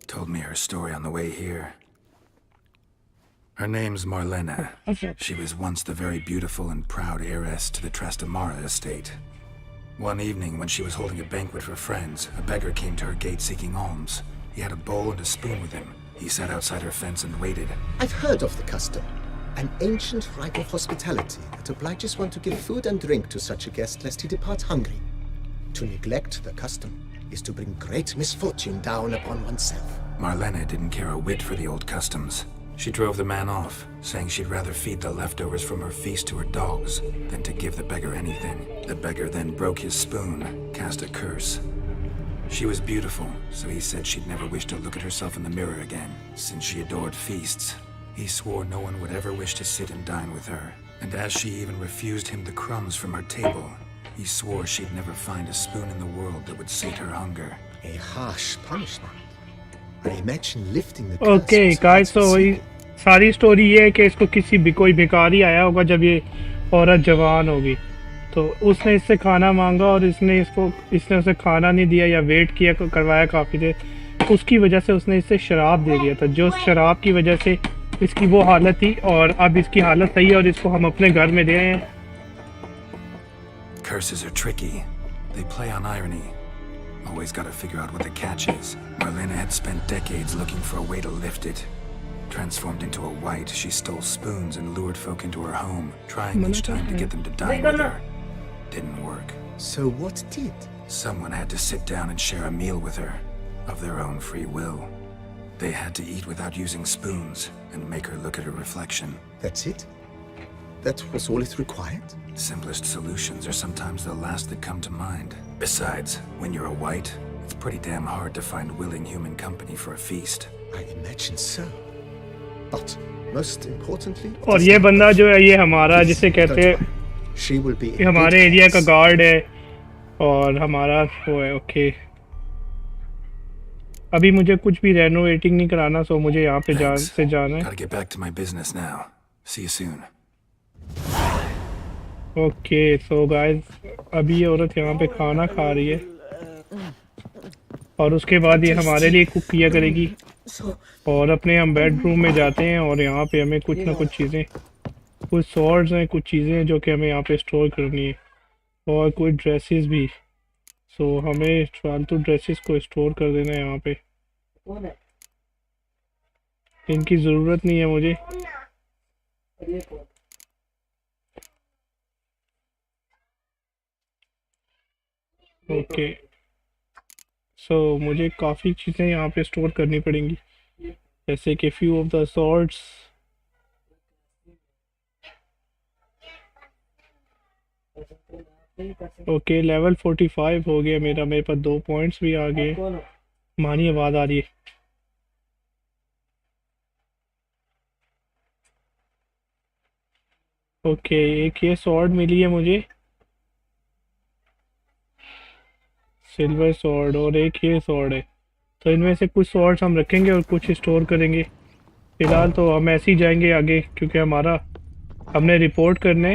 Told me her story on the way here. Her name's Marlena. She was once the very beautiful and proud heiress to the Trastamara estate. One evening, when she was holding a banquet for friends, a beggar came to her gate seeking alms. He had a bowl and a spoon with him. He sat outside her fence and waited. I've heard of the custom. An ancient rite of hospitality that obliges one to give food and drink to such a guest lest he depart hungry. To neglect the custom is to bring great misfortune down upon oneself. Marlena didn't care a whit for the old customs. She drove the man off, saying she'd rather feed the leftovers from her feast to her dogs than to give the beggar anything. The beggar then broke his spoon, cast a curse. She was beautiful, so he said she'd never wish to look at herself in the mirror again. Since she adored feasts, he swore no one would ever wish to sit and dine with her. And as she even refused him the crumbs from her table, he swore she'd never find a spoon in the world that would sate her hunger. A harsh punishment. I imagine lifting the Okay, guys, so सारी story ये है कि इसको कोई भिखारी आया होगा जब ये औरत जवान होगी, तो उसने इससे खाना मांगा और इसने उसे खाना नहीं दिया या वेट किया करवाया काफ़ी देर, उसकी वजह से उसने इससे शराब दे दिया था, जो शराब की वजह से इसकी वो हालत थी और अब इसकी हालत सही है और इसको हम अपने घर में दे रहे हैं. Curses are tricky. They play on irony. Always gotta figure out what the catch is. Marlena had spent decades looking for a way to lift it. Transformed into a wight, she stole spoons and lured folk into her home, trying each time to get them to dine with her. Didn't work. So what did? Someone had to sit down and share a meal with her, of their own free will. They had to eat without using spoons, and make her look at her reflection. That's it? That was all it required? Simplest solutions are sometimes the last that come to mind. Besides, when you're a wight, it's pretty damn hard to find willing human company for a feast. I imagine so. But most importantly, और ये बंदा जो है ये हमारा जिसे कहते हैं ये हमारे एरिया का गार्ड है और हमारा वो है. ओके, अभी मुझे कुछ भी रेनोवेटिंग नहीं कराना, सो मुझे यहाँ पे जाना है. Gotta get back to my business now. See you soon. Okay, so guys अभी ये औरत यहाँ पे खाना खा रही है और उसके बाद ये हमारे लिए कुक किया करेगी और अपने हम बेडरूम में जाते हैं और यहाँ पे हमें कुछ ना कुछ चीज़ें, कुछ सॉर्ड्स हैं, कुछ चीज़ें हैं जो कि हमें यहाँ पे स्टोर करनी है और कुछ ड्रेसेस भी. सो हमें फालतू ड्रेसेस को स्टोर कर देना है यहाँ पे, इनकी ज़रूरत नहीं है मुझे. ओके, सो मुझे काफ़ी चीज़ें यहाँ पे स्टोर करनी पड़ेंगी, जैसे कि few of the swords. Okay, level 45 हो गया मेरा, मेरे पास 2 पॉइंट्स भी आ गए. मानी आवाज़ आ रही है. ओके, एक ये सॉर्ड मिली है मुझे, सिल्वर सॉर्ड, और एक ये सॉर्ड है. तो इनमें से कुछ सॉर्ड्स हम रखेंगे और कुछ स्टोर करेंगे. फ़िलहाल तो हम ऐसे ही जाएंगे आगे क्योंकि हमने रिपोर्ट करने.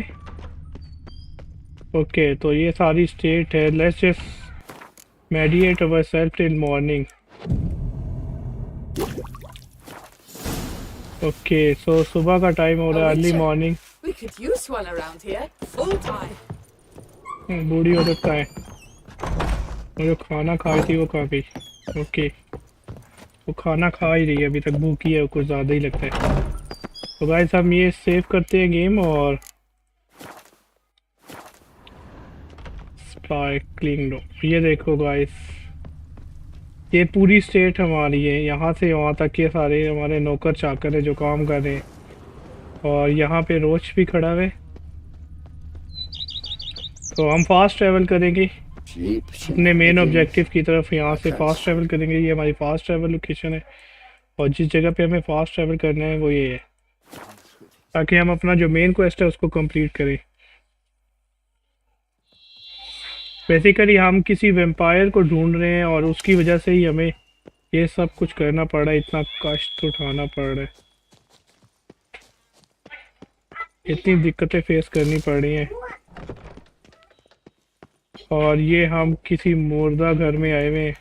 ओके, तो ये सारी स्टेट है. Let's just meditate our self till morning. Okay, so सुबह का टाइम हो रहा है, अर्ली मॉर्निंग. बूढ़ी औरत का है, जो खाना खाई थी वो कहाँ गई? ओके, वो खाना खा ही रही है, अभी तक भूखी है, कुछ ज़्यादा ही लगता है. तो गाइस हम ये सेव करते हैं गेम और स्पार्कलिंग. ये देखो गाइस, ये पूरी स्टेट हमारी है, यहाँ से वहाँ तक के सारे हमारे नौकर चाकर है जो काम कर रहे हैं. और यहाँ पे रोच भी खड़ा है. तो हम फास्ट ट्रैवल करेंगे अपने मेन ऑब्जेक्टिव की तरफ. यहाँ से फास्ट ट्रैवल करेंगे, ये हमारी फास्ट ट्रैवल लोकेशन है और जिस जगह पे हमें फास्ट ट्रैवल करना है वो ये है, ताकि हम अपना जो मेन क्वेस्ट है उसको कंप्लीट करें. बेसिकली हम किसी वेम्पायर को ढूंढ रहे हैं और उसकी वजह से ही हमें ये सब कुछ करना पड़ रहा है, इतना कष्ट उठाना पड़ रहा है, इतनी दिक्कतें फेस करनी पड़ रही हैं. और ये हम किसी मुर्दा घर में आए हुए हैं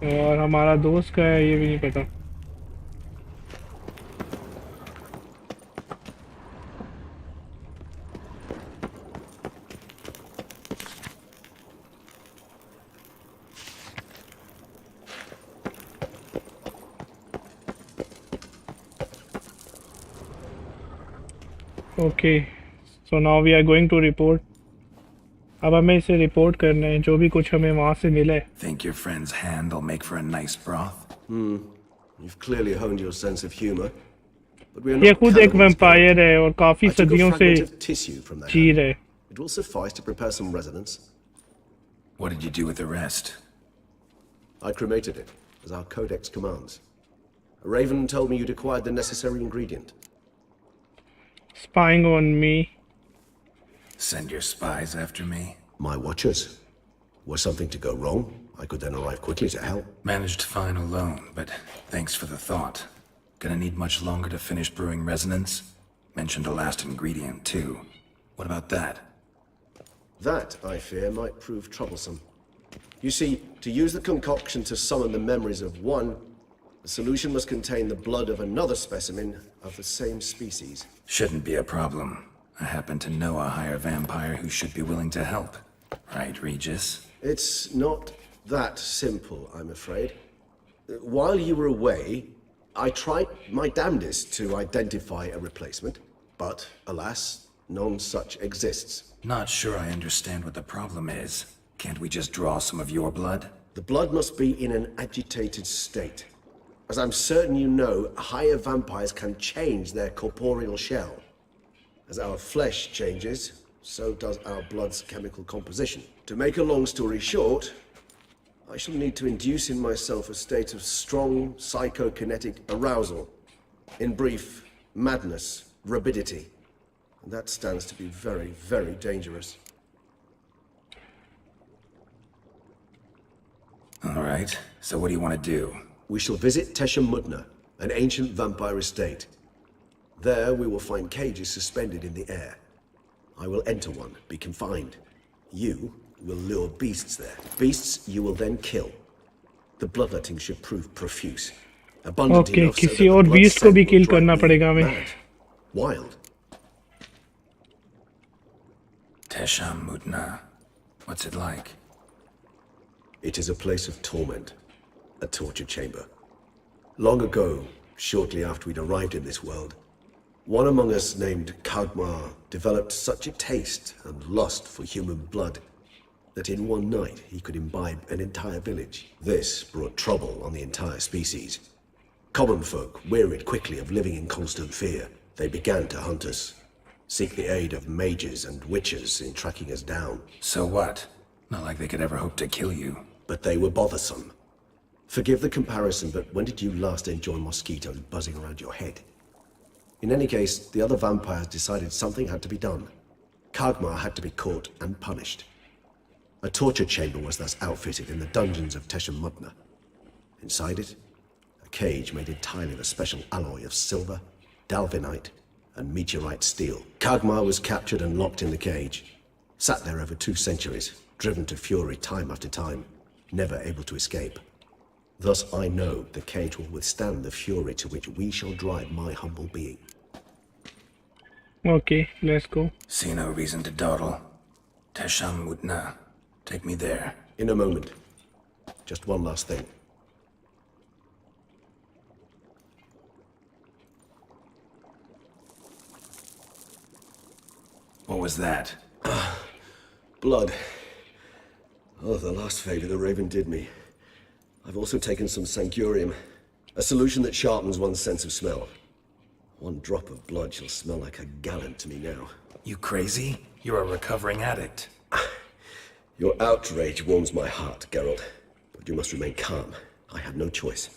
और हमारा दोस्त का है ये भी नहीं पता। Okay, so now we are going to report. अब हमें इसे रिपोर्ट करना है जो भी कुछ हमें वहाँ से मिला है। Think your friend's hand will make for a nice broth? You've clearly honed your sense of humor. But we are ये not खुद एक cannibals, वैम्पायर Geralt. है और काफी I took a सदियों से fragment of tissue from the ji hand. रहे। It will suffice to prepare some resonance. What did you do with the rest? I cremated it, as our codex commands. A raven told me you'd acquired the necessary ingredient. Spying on me. Send your spies after me? My watchers. Were something to go wrong, I could then arrive quickly to help. Managed fine alone, but thanks for the thought. Gonna need much longer to finish brewing resonance? Mentioned a last ingredient, too. What about that? That, I fear, might prove troublesome. You see, to use the concoction to summon the memories of one, the solution must contain the blood of another specimen of the same species. Shouldn't be a problem. I happen to know a higher vampire who should be willing to help. Right, Regis? It's not that simple, I'm afraid. While you were away, I tried my damnedest to identify a replacement, but alas, none such exists. Not sure I understand what the problem is. Can't we just draw some of your blood? The blood must be in an agitated state. As I'm certain you know, higher vampires can change their corporeal shell. As our flesh changes, so does our blood's chemical composition. To make a long story short, I shall need to induce in myself a state of strong psychokinetic arousal. In brief, madness, rabidity. And that stands to be very, very dangerous. All right, so what do you want to do? We shall visit Teshem Mutna, an ancient vampire estate. There we will find cages suspended in the air. I will enter one, be confined. You will lure beasts there. Beasts you will then kill. The bloodletting should prove profuse. Abundant Okay, enough so that किसी the और blood beast को scent भी will kill drive करना me पड़ेगा हमें। mad. Wild. Tesham Mutna. What's it like? It is a place of torment. A torture chamber. Long ago, shortly after we'd arrived in this world, one among us named Kagmar developed such a taste and lust for human blood that in one night he could imbibe an entire village. This brought trouble on the entire species. Common folk wearied quickly of living in constant fear. They began to hunt us, seek the aid of mages and witches in tracking us down. So what? Not like they could ever hope to kill you. But they were bothersome. Forgive the comparison, but when did you last enjoy mosquitoes buzzing around your head? In any case, the other vampires decided something had to be done. Kagmar had to be caught and punished. A torture chamber was thus outfitted in the dungeons of Teshem Mutna. Inside it, a cage made entirely of a special alloy of silver, dalvinite, and meteorite steel. Kagmar was captured and locked in the cage. Sat there over 2 centuries, driven to fury time after time, never able to escape. Thus I know the cage will withstand the fury to which we shall drive my humble being. Okay, let's go. See no reason to dawdle. Tesham Mutna. Take me there. In a moment. Just one last thing. What was that? Blood. Oh, the last favor the Raven did me. I've also taken some sancurium, a solution that sharpens one's sense of smell. One drop of blood shall smell like a gallon to me now. You crazy? You're a recovering addict. Your outrage warms my heart, Geralt. But you must remain calm. I have no choice.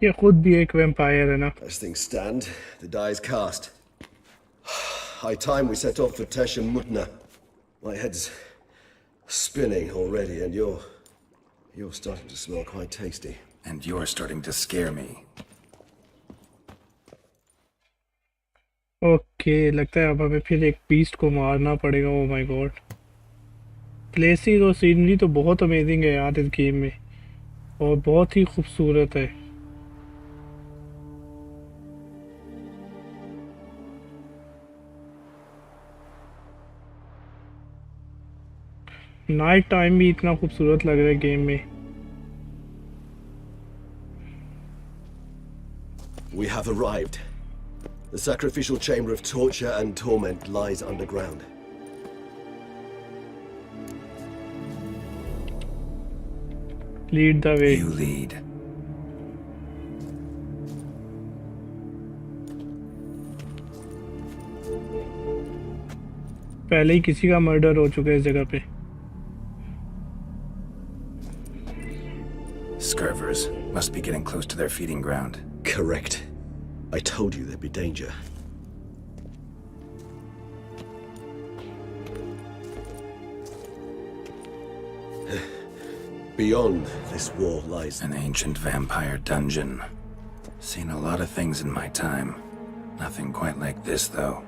ये खुद भी एक vampire है ना। As things stand, the die is cast. High time we set off for Teshem Mutna. My head's spinning already, and you're starting to smell quite tasty. And you're starting to scare me. Okay, लगता है अब हमें फिर एक beast को मारना पड़ेगा। Oh my God, places और सीनरी तो बहुत अमेजिंग है यार इस गेम में, और बहुत ही खूबसूरत है। नाइट टाइम भी इतना खूबसूरत लग रहा है गेम में। We have arrived. The sacrificial chamber of torture and torment lies underground. Lead the way. You lead. पहले ही किसी का मर्डर हो चुका है इस जगह पे। Scurvers must be getting close to their feeding ground. Correct. I told you there'd be danger. Beyond this wall lies An ancient vampire dungeon. Seen a lot of things in my time. Nothing quite like this, though.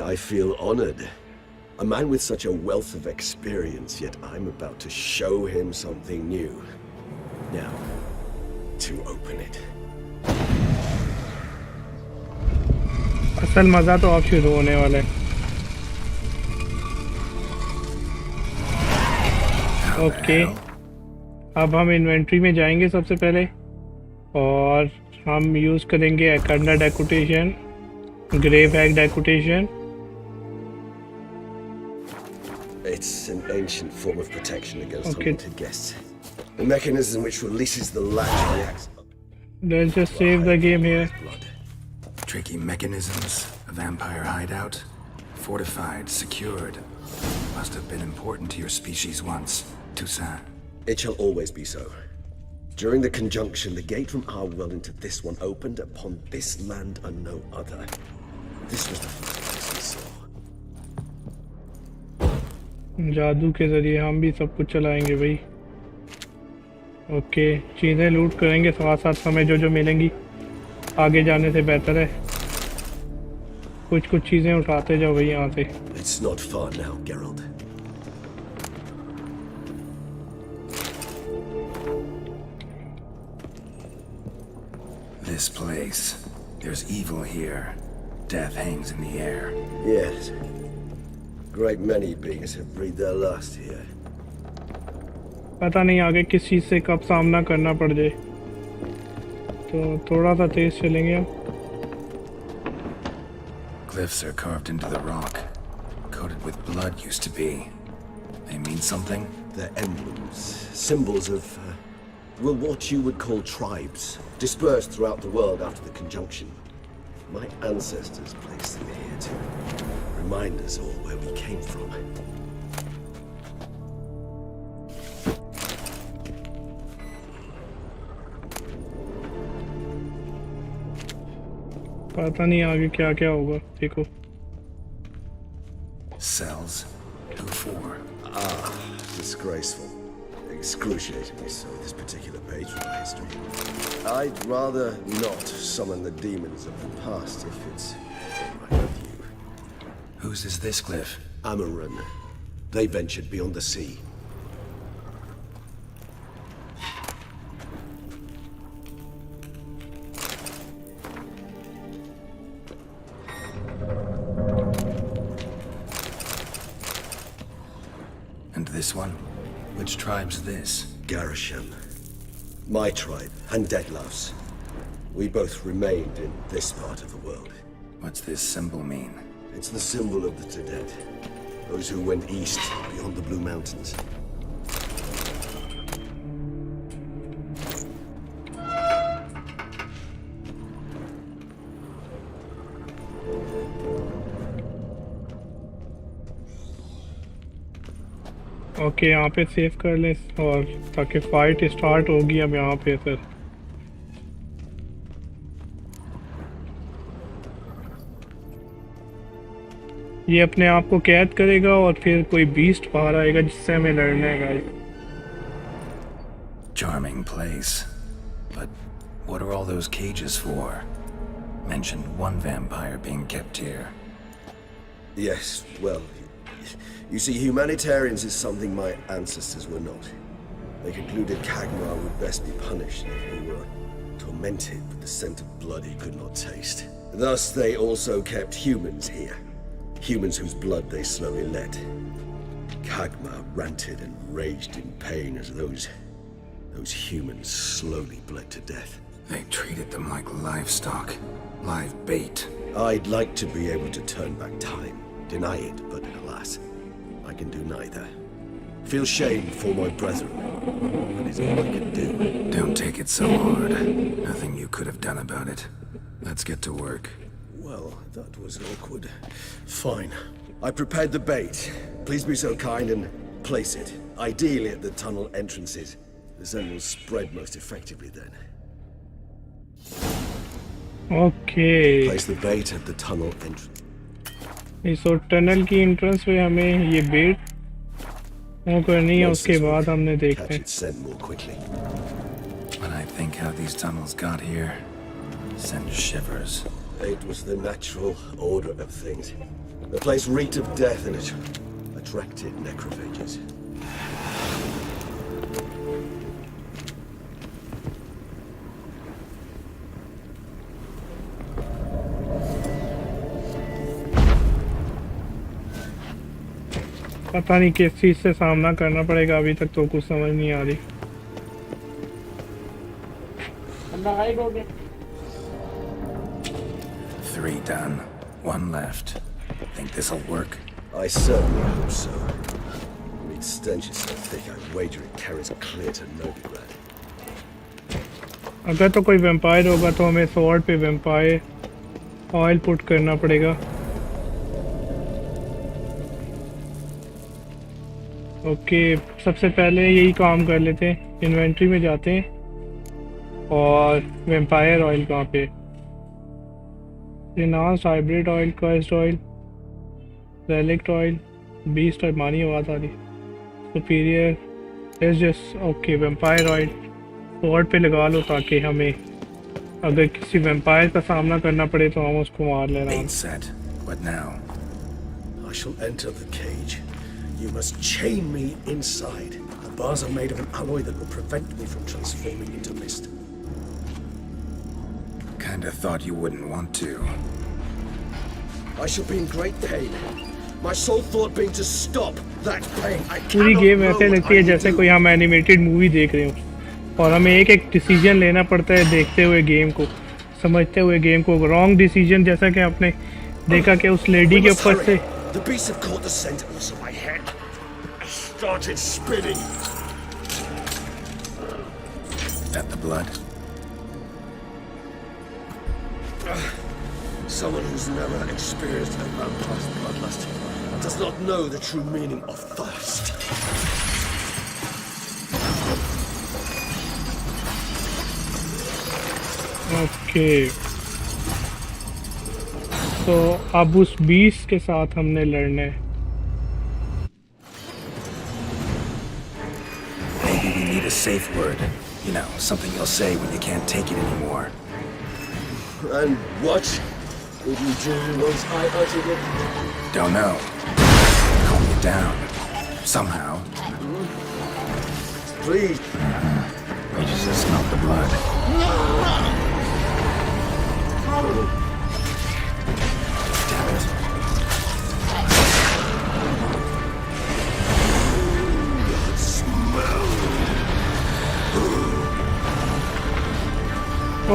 I feel honored. A man with such a wealth of experience, yet I'm about to show him something new. Now, to open it. असल मजा तो अब शुरू होने वाला है। Okay, अब हम इन्वेंट्री में जाएंगे सबसे पहले, और हम यूज़ करेंगे एकंडा डेकोटेशन, ग्रेव हैक decoction. It's an ancient form of protection against unwanted guests. The mechanism which releases the latch reacts. Let's just save the game here. Tricky mechanisms, a vampire hideout, fortified, secured. Must have been important to your species once, Toussaint. It shall always be so. During the conjunction, the gate from our world into this one opened upon this land and no other. This was the first place we saw. जादू के जरिए हम भी सब कुछ चलाएंगे भाई। Okay, चीज़ें लूट करेंगे साथ साथ, हमें जो जो मिलेंगी आगे जाने से बेहतर है कुछ चीज़ें उठाते जाओ भाई यहाँ से। It's not far now, Geralt. This place. There's evil here. Death hangs in the air. Yes. Great many beings have breathed their last here. पता नहीं आगे किस चीज़ से कब सामना करना पड़ जाए, तो थोड़ा सा तेज चलेंगे हम। Glyphs are carved into the rock. Coated with blood used to be. They mean something? They're emblems, symbols of, what you would call tribes, dispersed throughout the world after the conjunction. My ancestors placed them here to remind us all where we came from. पता नहीं आगे क्या क्या होगा, देखो। Cells. Who for? Disgraceful. Excruciatingly so, this particular page from my history. I'd rather not summon the demons of the past if it's all right with you. Whose is this glyph? Amaran. They ventured beyond the sea. And this one? Which tribe's this? Garisham. My tribe, and Deadlove's. We both remained in this part of the world. What's this symbol mean? It's the symbol of the Tedet. Those who went east, beyond the Blue Mountains. Okay, यहाँ पे save कर लें, और ताकि fight start होगी अब यहाँ पे। सर ये अपने आप को कैद करेगा और फिर कोई बीस्ट बाहर आएगा जिससे हमें लड़ना है guys. Charming place. But what are all those cages for? Mentioned one vampire being kept here. Yes, well, You see, humanitarians is something my ancestors were not. They concluded Kagmar would best be punished if he were tormented with the scent of blood he could not taste. Thus, they also kept humans here. Humans whose blood they slowly let. Kagmar ranted and raged in pain as those humans slowly bled to death. They treated them like livestock, live bait. I'd like to be able to turn back time, deny it, but alas, I can do neither. Feel shame for my brethren. That is all I can do. Don't take it so hard. Nothing you could have done about it. Let's get to work. Well, that was awkward. Fine. I prepared the bait. Please be so kind and place it. Ideally at the tunnel entrances. The scent will spread most effectively then. Okay. Place the bait at the tunnel entrance. So tunnel की entrance पे हमें ये बेट वो करनी है, उसके बाद हमने देखते हैं. When I think how these tunnels got here, send shivers. It was the natural order of things. The place reeked of death and it attracted necrophages. पता नहीं किस चीज से सामना करना पड़ेगा, अभी तक तो कुछ समझ नहीं आ रही. Three done. One left. Think this'll work? I certainly hope so. Its stench is so thick, I wager it carries clear to Novigrad. अगर तो कोई वैम्पायर होगा तो हमें स्वॉर्ड पे वैम्पायर ऑयल पुट करना पड़ेगा. ओके, सबसे पहले यही काम कर लेते हैं. इन्वेंट्री में जाते हैं और वैम्पायर ऑयल कहाँ पे? रिनास, hybrid oil, cursed oil, relict oil, beast oil. मानी आवाज़ आ रही. Superior is just okay. Vampire oil sword पे लगा लो ताकि हमें अगर किसी वैम्पायर का सामना करना पड़े तो हम उसको मार लेना. What now? I shall enter the cage. You must chain me inside. The bars are made of an alloy that will prevent me from transforming into mist. Kinda thought you wouldn't want to. I shall be in great pain. My sole thought being to stop that pain. I पूरी game ऐसे लगती है जैसे कोई हम animated movie देख रहे हो और हमें एक एक डिसीजन लेना पड़ता है देखते हुए गेम को, समझते हुए गेम को. रॉन्ग डिसीजन जैसा कि आपने देखा कि उस लेडी के ऊपर से The beast had caught the scent also my head. I started spinning. That the blood? Someone who's never experienced a vampire's bloodlust does not know the true meaning of thirst. Okay. तो अब उस 20 के साथ हमने लड़ना है. Maybe we need a safe word. You know, something you'll say when you can't take it anymore. And what would you do once I uttered it? Don't know. Calm you down. Somehow. Please. We just smell the blood.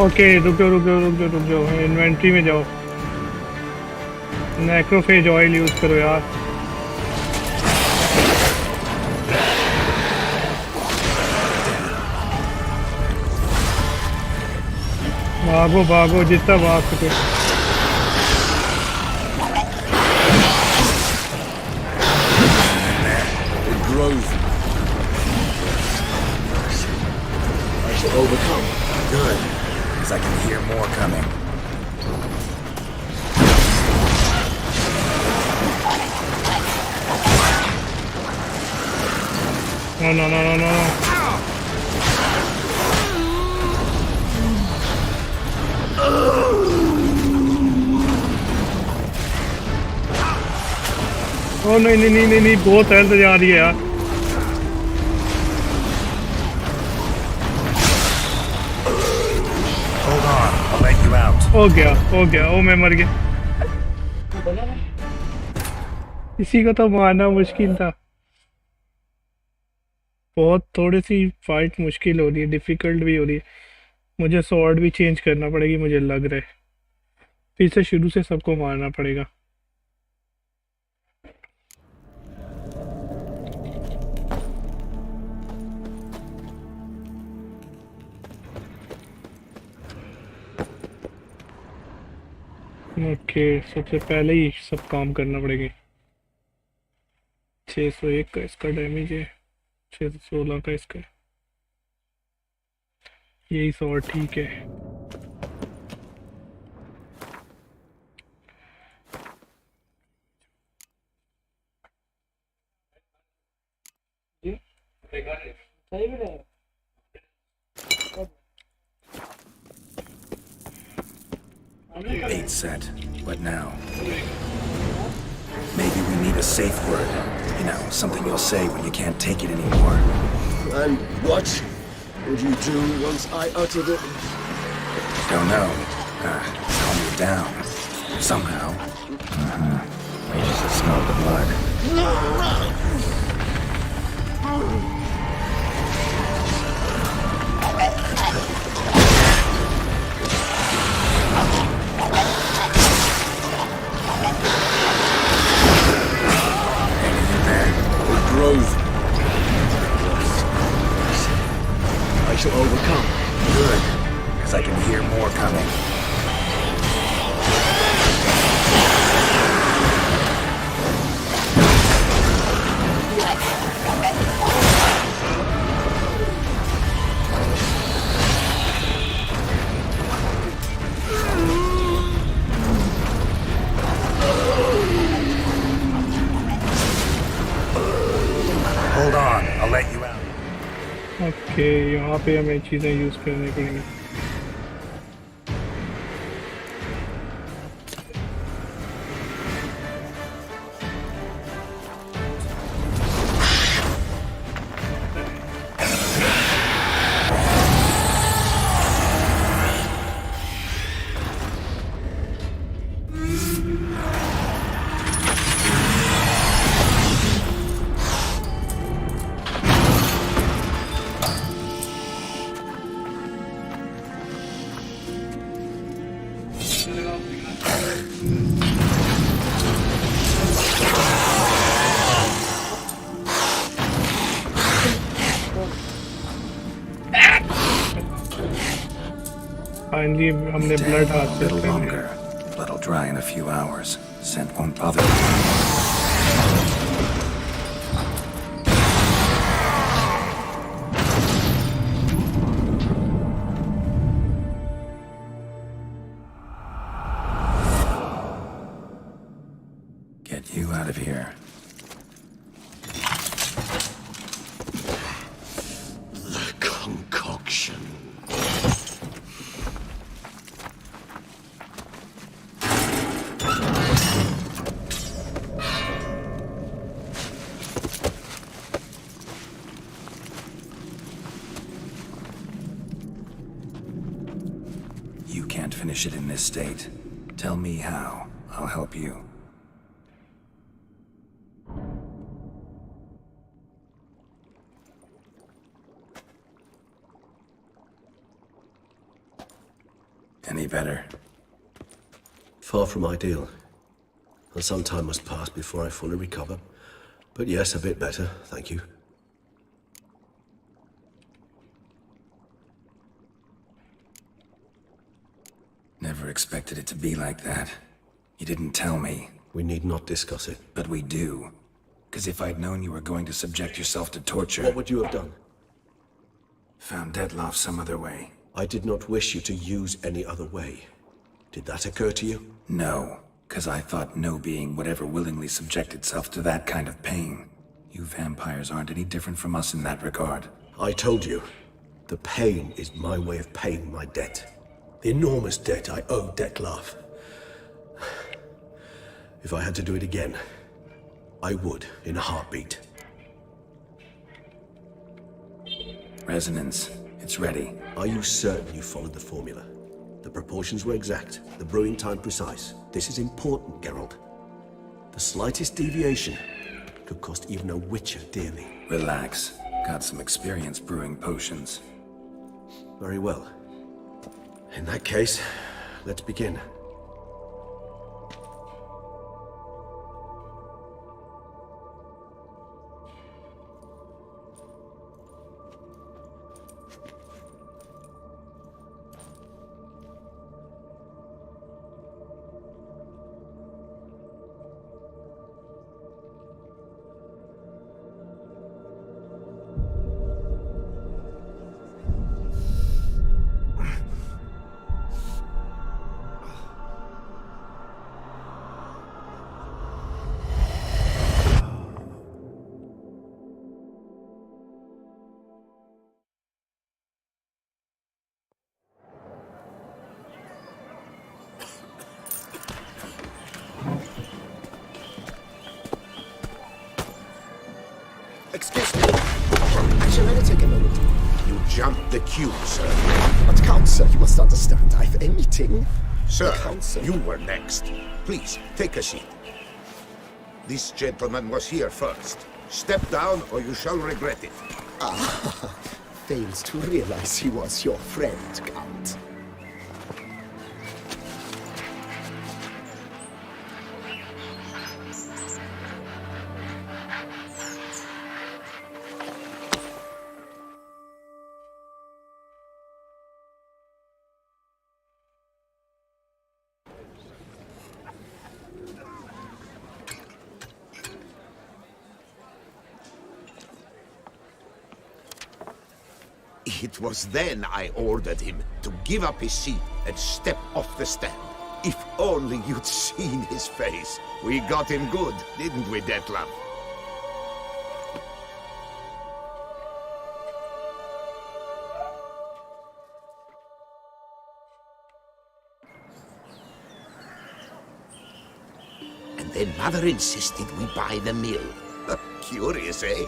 Okay, रुक जाओ. Inventory में जाओ. नेक्रोफेज oil use करो यार. भागो जितना भाग सके. It grows. I shall overcome. Good. Because I can hear more coming. No. ओ नहीं नहीं नहीं नहीं नहीं, बहुत हेल्थ जा रही है यार। Hold on, I'll let you out. हो गया, ओ मैं मर गया। इसी को तो मारना मुश्किल था। बहुत थोड़ी सी फाइट मुश्किल हो रही है, डिफिकल्ट भी हो रही है। मुझे स्वॉर्ड भी चेंज करना पड़ेगी मुझे लग रहा है। फिर से शुरू से सबको मारना पड़ेगा। ओके, सबसे पहले ही सब काम करना पड़ेगा। 601 का इसका डैमेज है, 616 का इसका। यही स्वॉर्ड ठीक है। सही भी नहीं। Bait set. What now? Maybe we need a safe word. You know, something you'll say when you can't take it anymore. And what would you do once I uttered it? Don't know. Calm you down. Somehow. We just smell the blood. Grove. I shall overcome. Good. Because I can hear more coming. Hold on, I'll let you out. Okay, यहाँ पे हमें चीज़ें use करनी पड़ेंगी। Finally, हमने blood A हासिल little कर लिया। longer. Blood'll dry in a few hours. Scent won't bother you. Get you out of here. The concoction. You can't finish it in this state. Tell me how. I'll help you. Any better? Far from ideal. And some time must pass before I fully recover. But yes, a bit better, thank you. Never expected it to be like that. You didn't tell me. We need not discuss it. But we do. Because if I'd known you were going to subject yourself to torture... What would you have done? Found Dettlaff some other way. I did not wish you to use any other way. Did that occur to you? No, because I thought no being would ever willingly subject itself to that kind of pain. You vampires aren't any different from us in that regard. I told you, the pain is my way of paying my debt. The enormous debt I owe Dettlaff. If I had to do it again, I would, in a heartbeat. Resonance. It's ready. Are you certain you followed the formula? The proportions were exact, the brewing time precise. This is important, Geralt. The slightest deviation could cost even a witcher dearly. Relax. Got some experience brewing potions. Very well. In that case, let's begin. Excuse me. Shall I take a moment? You jumped the queue, sir. But Count, sir, you must understand. I've a meeting. Sir, Counsel. you were next. Please, take a seat. This gentleman was here first. Step down or you shall regret it. Ah, fails to realize he was your friend, Count. It was then I ordered him to give up his seat and step off the stand. If only you'd seen his face. We got him good, didn't we, Detlef? And then Mother insisted we buy the mill. Curious, eh?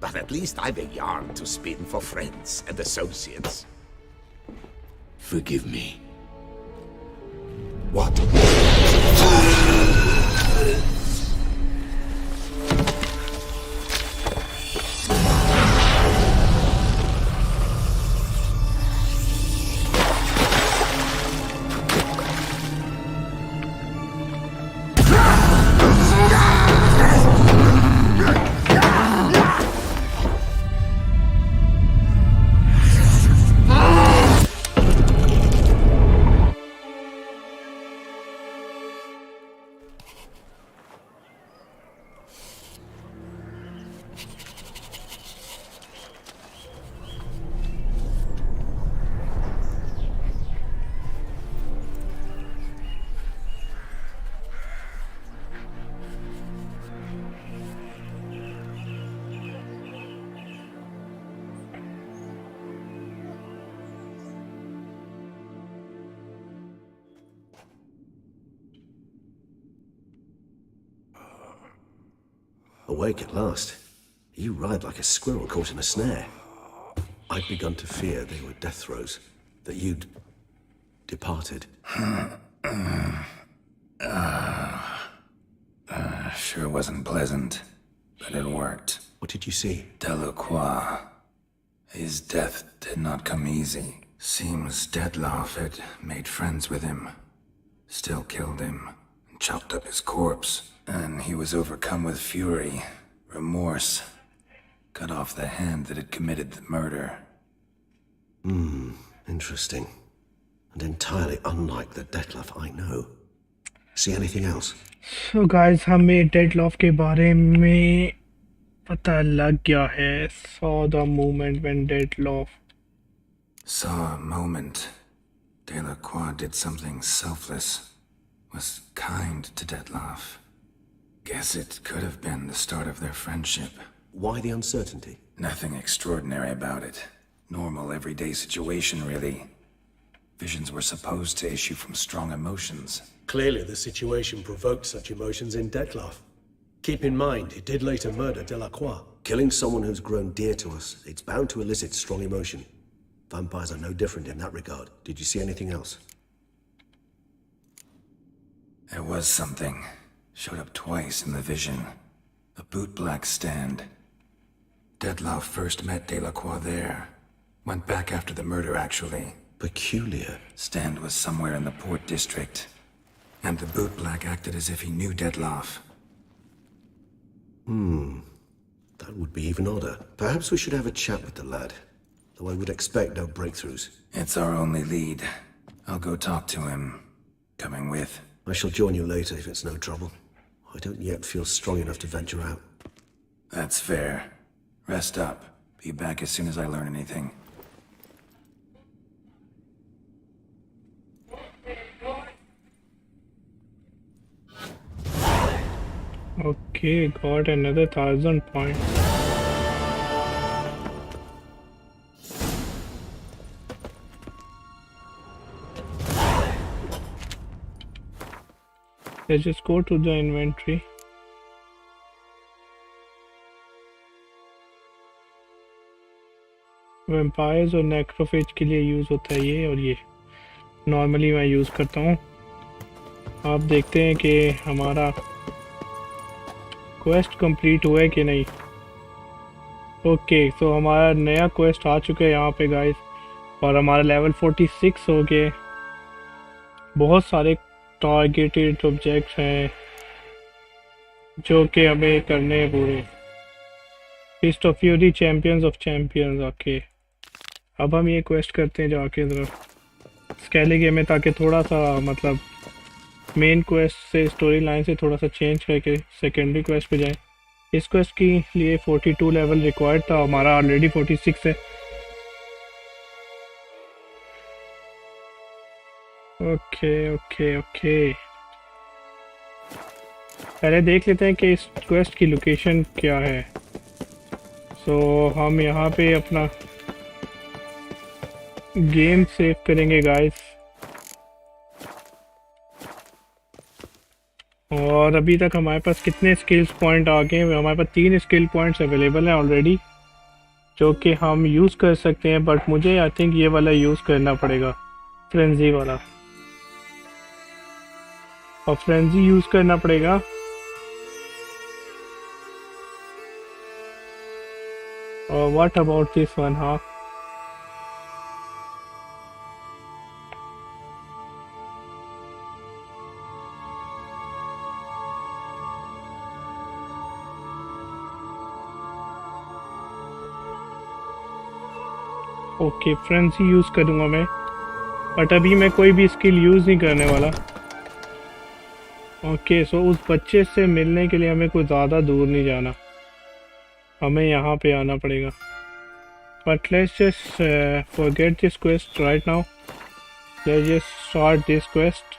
But at least I've a yarn to spin for friends and associates. Forgive me. What? Awake at last. You ride like a squirrel caught in a snare. I'd begun to fear they were death throes, that you'd departed. Sure wasn't pleasant, but it worked. What did you see? Delacroix. His death did not come easy. Seems Detlef had made friends with him. Still killed him, and chopped up his corpse. And he was overcome with fury, remorse. Cut off the hand that had committed the murder. Interesting. And entirely unlike the Detlef I know. See anything else? So guys, हमें डेडलॉफ के बारे में पता लग गया है. Saw the moment when Detlef Saw a moment. Delacroix did something selfless. Was kind to Detloff. Guess it could have been the start of their friendship. Why the uncertainty? Nothing extraordinary about it. Normal, everyday situation, really. Visions were supposed to issue from strong emotions. Clearly, the situation provoked such emotions in Detloff. Keep in mind, he did later murder Delacroix. Killing someone who's grown dear to us, it's bound to elicit strong emotion. Vampires are no different in that regard. Did you see anything else? There was something. Showed up twice in the vision. A bootblack stand. Detloff first met Delacroix there. Went back after the murder, actually. Peculiar. Stand was somewhere in the port district. And the bootblack acted as if he knew Detloff. That would be even odder. Perhaps we should have a chat with the lad. Though I would expect no breakthroughs. It's our only lead. I'll go talk to him. Coming with? I shall join you later if it's no trouble. I don't yet feel strong enough to venture out. That's fair. Rest up. Be back as soon as I learn anything. Okay, got another 1,000 points. Let's just go to the inventory. Vampires और नेक्रोफेज के लिए use होता है ये, और ये normally मैं use करता हूँ। आप देखते हैं कि हमारा क्वेस्ट कंप्लीट हुआ है कि नहीं। ओके, सो हमारा नया क्वेस्ट आ चुका है यहाँ पे गाइस, और हमारा लेवल 46 हो गए। बहुत सारे टारगेटेड ऑब्जेक्ट्स हैं जो कि हमें करने हैं पूरे। Feast of fury, champions of champions. Okay, अब हम ये क्वेस्ट करते हैं जाके ज़रा स्केलिगे में, ताकि थोड़ा सा मतलब मेन क्वेस्ट से, स्टोरी लाइन से थोड़ा सा चेंज करके सेकेंडरी क्वेस्ट पे जाएं। इस क्वेस्ट के लिए 42 लेवल रिक्वायर्ड था, हमारा ऑलरेडी 46 है। ओके ओके ओके, पहले देख लेते हैं कि इस क्वेस्ट की लोकेशन क्या है। सो हम यहाँ पे अपना गेम सेव करेंगे गाइस, और अभी तक हमारे पास कितने स्किल्स पॉइंट आ गए हैं? हमारे पास 3 स्किल पॉइंट्स अवेलेबल हैं ऑलरेडी, जो कि हम यूज़ कर सकते हैं। बट मुझे आई थिंक ये वाला यूज़ करना पड़ेगा, फ्रेंजी वाला, और फ्रेंजी यूज़ करना पड़ेगा। और व्हाट अबाउट दिस वन? हाँ, ओके, फ्रेंजी यूज़ करूँगा मैं, बट अभी मैं कोई भी स्किल यूज़ नहीं करने वाला। ओके, सो उस बच्चे से मिलने के लिए हमें कोई ज़्यादा दूर नहीं जाना, हमें यहाँ पे आना पड़ेगा। But let's just forget this quest right now, let's just start this quest.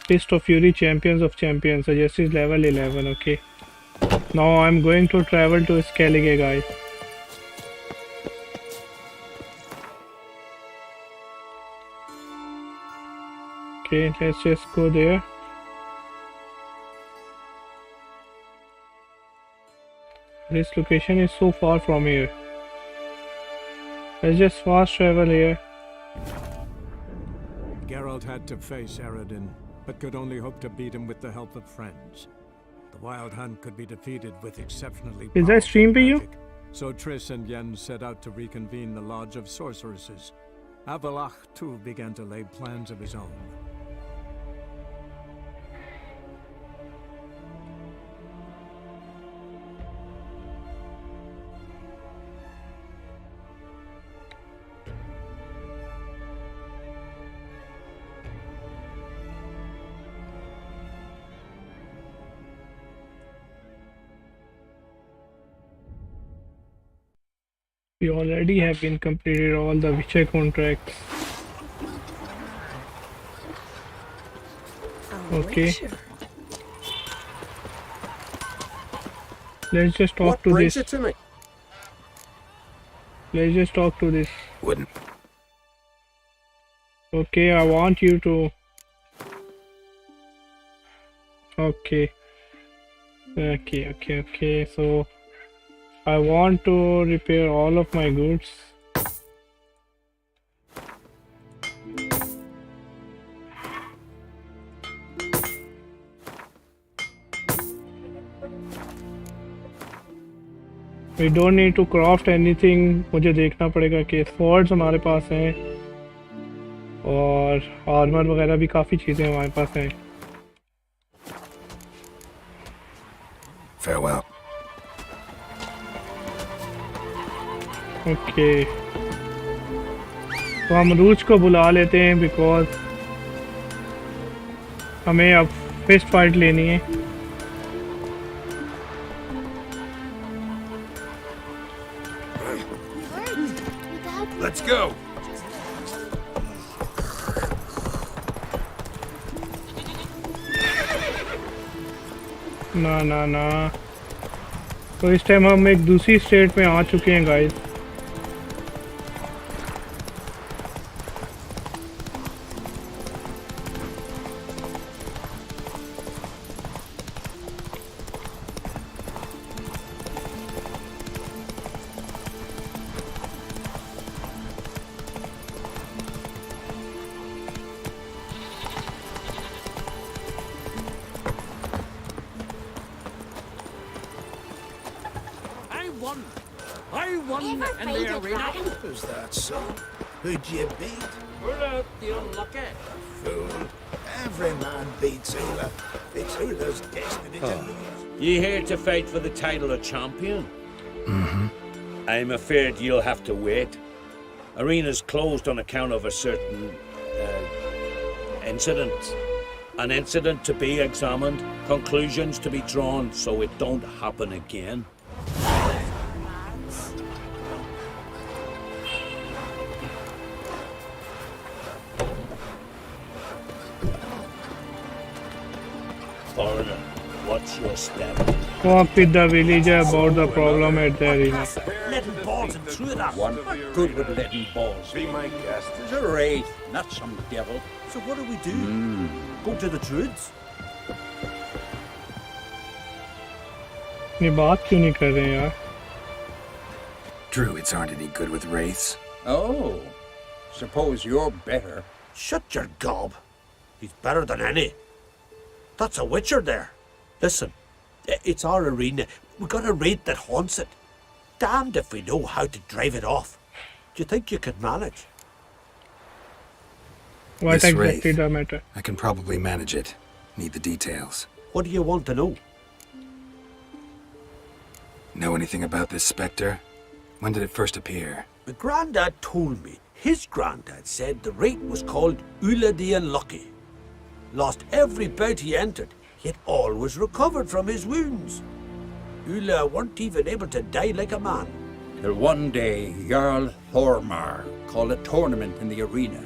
Fist of fury, champions of champions, suggest is level 11। Okay, now I am going to travel to Skellige guys. Okay, let's just go there. This location is so far from here. Let's just fast travel here. Geralt had to face Eredin, but could only hope to beat him with the help of friends. The Wild Hunt could be defeated with exceptionally Is that stream for you? magic. So Triss and Yen set out to reconvene the Lodge of Sorceresses. Walkhthrough began to lay plans of his own. We already have been completed all the Witcher contracts. Okay. Let's just talk to this. Let's just talk to this. Wouldn't. Okay, I want you to. Okay. Okay. So I want to repair all of my goods. We don't need to craft anything. मुझे देखना पड़ेगा कि swords हमारे पास हैं और armor वगैरह भी काफ़ी चीज़ें हमारे पास हैं. Farewell. Okay. तो हम रूच को बुला लेते हैं because हमें अब फिस्ट फाइट लेनी है. Let's go. ना तो इस टाइम हम एक दूसरी स्टेट में आ चुके हैं guys. I won in the arena. Is that so? Who'd you beat? Ula, the unlucky. Fool. Every man beats Ula. It's Ula's destiny to lose. You here to fight for the title of champion? Mm-hmm. I'm afraid you'll have to wait. Arena's closed on account of a certain incident. An incident to be examined, conclusions to be drawn, so it don't happen again. Foreigner, what's your step? Talk with the villager about the problem at the arena. Letting balls and through that one. What good with letting balls? Be my guest. It's a wraith, not some devil. So what do we do? Go to the druids? ये बात क्यों नहीं कर रहे हैं यार? Druids aren't any good with wraiths. Oh, suppose you're better. Shut your gob. He's better than any. That's a witcher there. Listen, it's our arena. We've got a wraith that haunts it. Damned if we know how to drive it off. Do you think you could manage? What This exactly wraith, the matter? I can probably manage it. Need the details. What do you want to know? Know anything about this spectre? When did it first appear? My granddad told me his granddad said the wraith was called Ula the Unlucky. Lost every bout he entered, yet always recovered from his wounds. Ula weren't even able to die like a man. Till one day, Jarl Thormar called a tournament in the arena.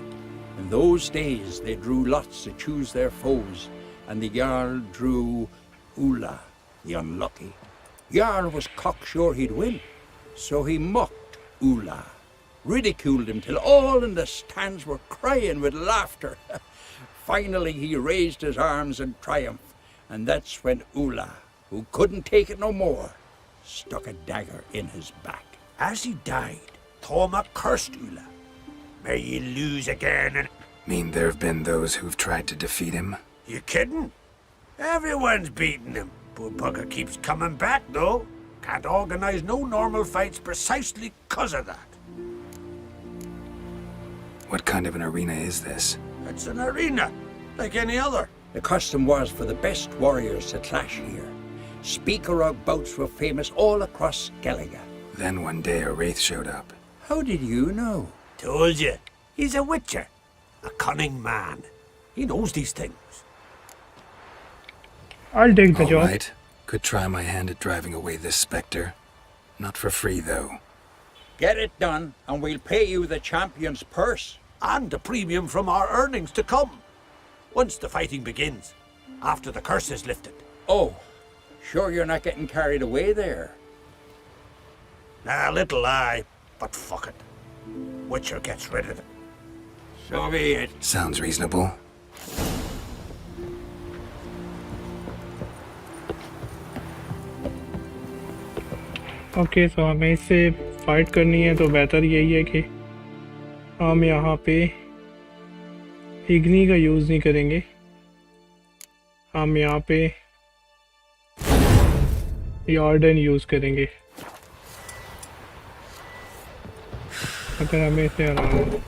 In those days, they drew lots to choose their foes, and the Jarl drew Ula, the Unlucky. Jarl was cocksure he'd win, so he mocked Ula, ridiculed him till all in the stands were crying with laughter. Finally, he raised his arms in triumph, and that's when Ula, who couldn't take it no more, stuck a dagger in his back. As he died, Thorma cursed Ula. May ye lose again and... Mean there have been those who've tried to defeat him? You kidding? Everyone's beating him. Poor bugger keeps coming back, though. Can't organize no normal fights precisely 'cause of that. What kind of an arena is this? It's an arena, like any other. The custom was for the best warriors to clash here. Speaker bouts were famous all across Skellige. Then one day a wraith showed up. How did you know? Told you. He's a witcher. A cunning man. He knows these things. I'll take the All job. right. Could try my hand at driving away this spectre. Not for free, though. Get it done, and we'll pay you the champion's purse. And a premium from our earnings to come. Once the fighting begins, after the curse is lifted. Oh, sure you're not getting carried away there? A little lie, but fuck it. Witcher gets rid of it. So be it. Sounds reasonable. Okay so हमें इससे fight करनी है तो बेहतर यही है कि हम यहाँ पे इग्नी का यूज़ नहीं करेंगे, हम यहाँ पे यॉर्डन यूज़ करेंगे अगर हमें इसे हराना।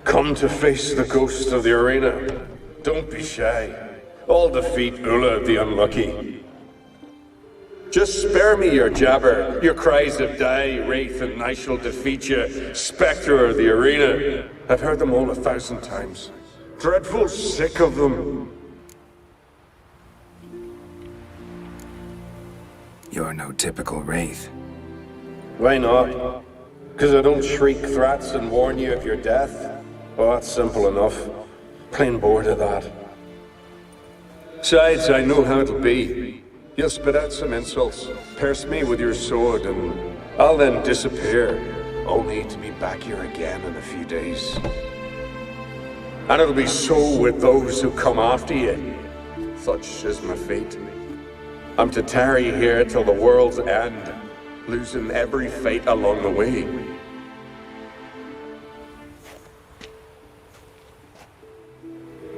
Come to face the ghost of the arena. Don't be shy. I'll defeat Ulla the Unlucky. Just spare me your jabber, your cries of die, wraith, and I shall defeat you, spectre of the arena. I've heard them all 1,000 times. Dreadful sick of them. You're no typical wraith. Why not? Because I don't shriek threats and warn you of your death? Well, that's simple enough. Plain bored of that. Besides, I know how it'll be. You'll spit out some insults, pierce me with your sword, and I'll then disappear, only to be back here again in a few days. And it'll be so with those who come after you. Such is my fate. I'm to tarry here till the world's end, losing every fate along the way.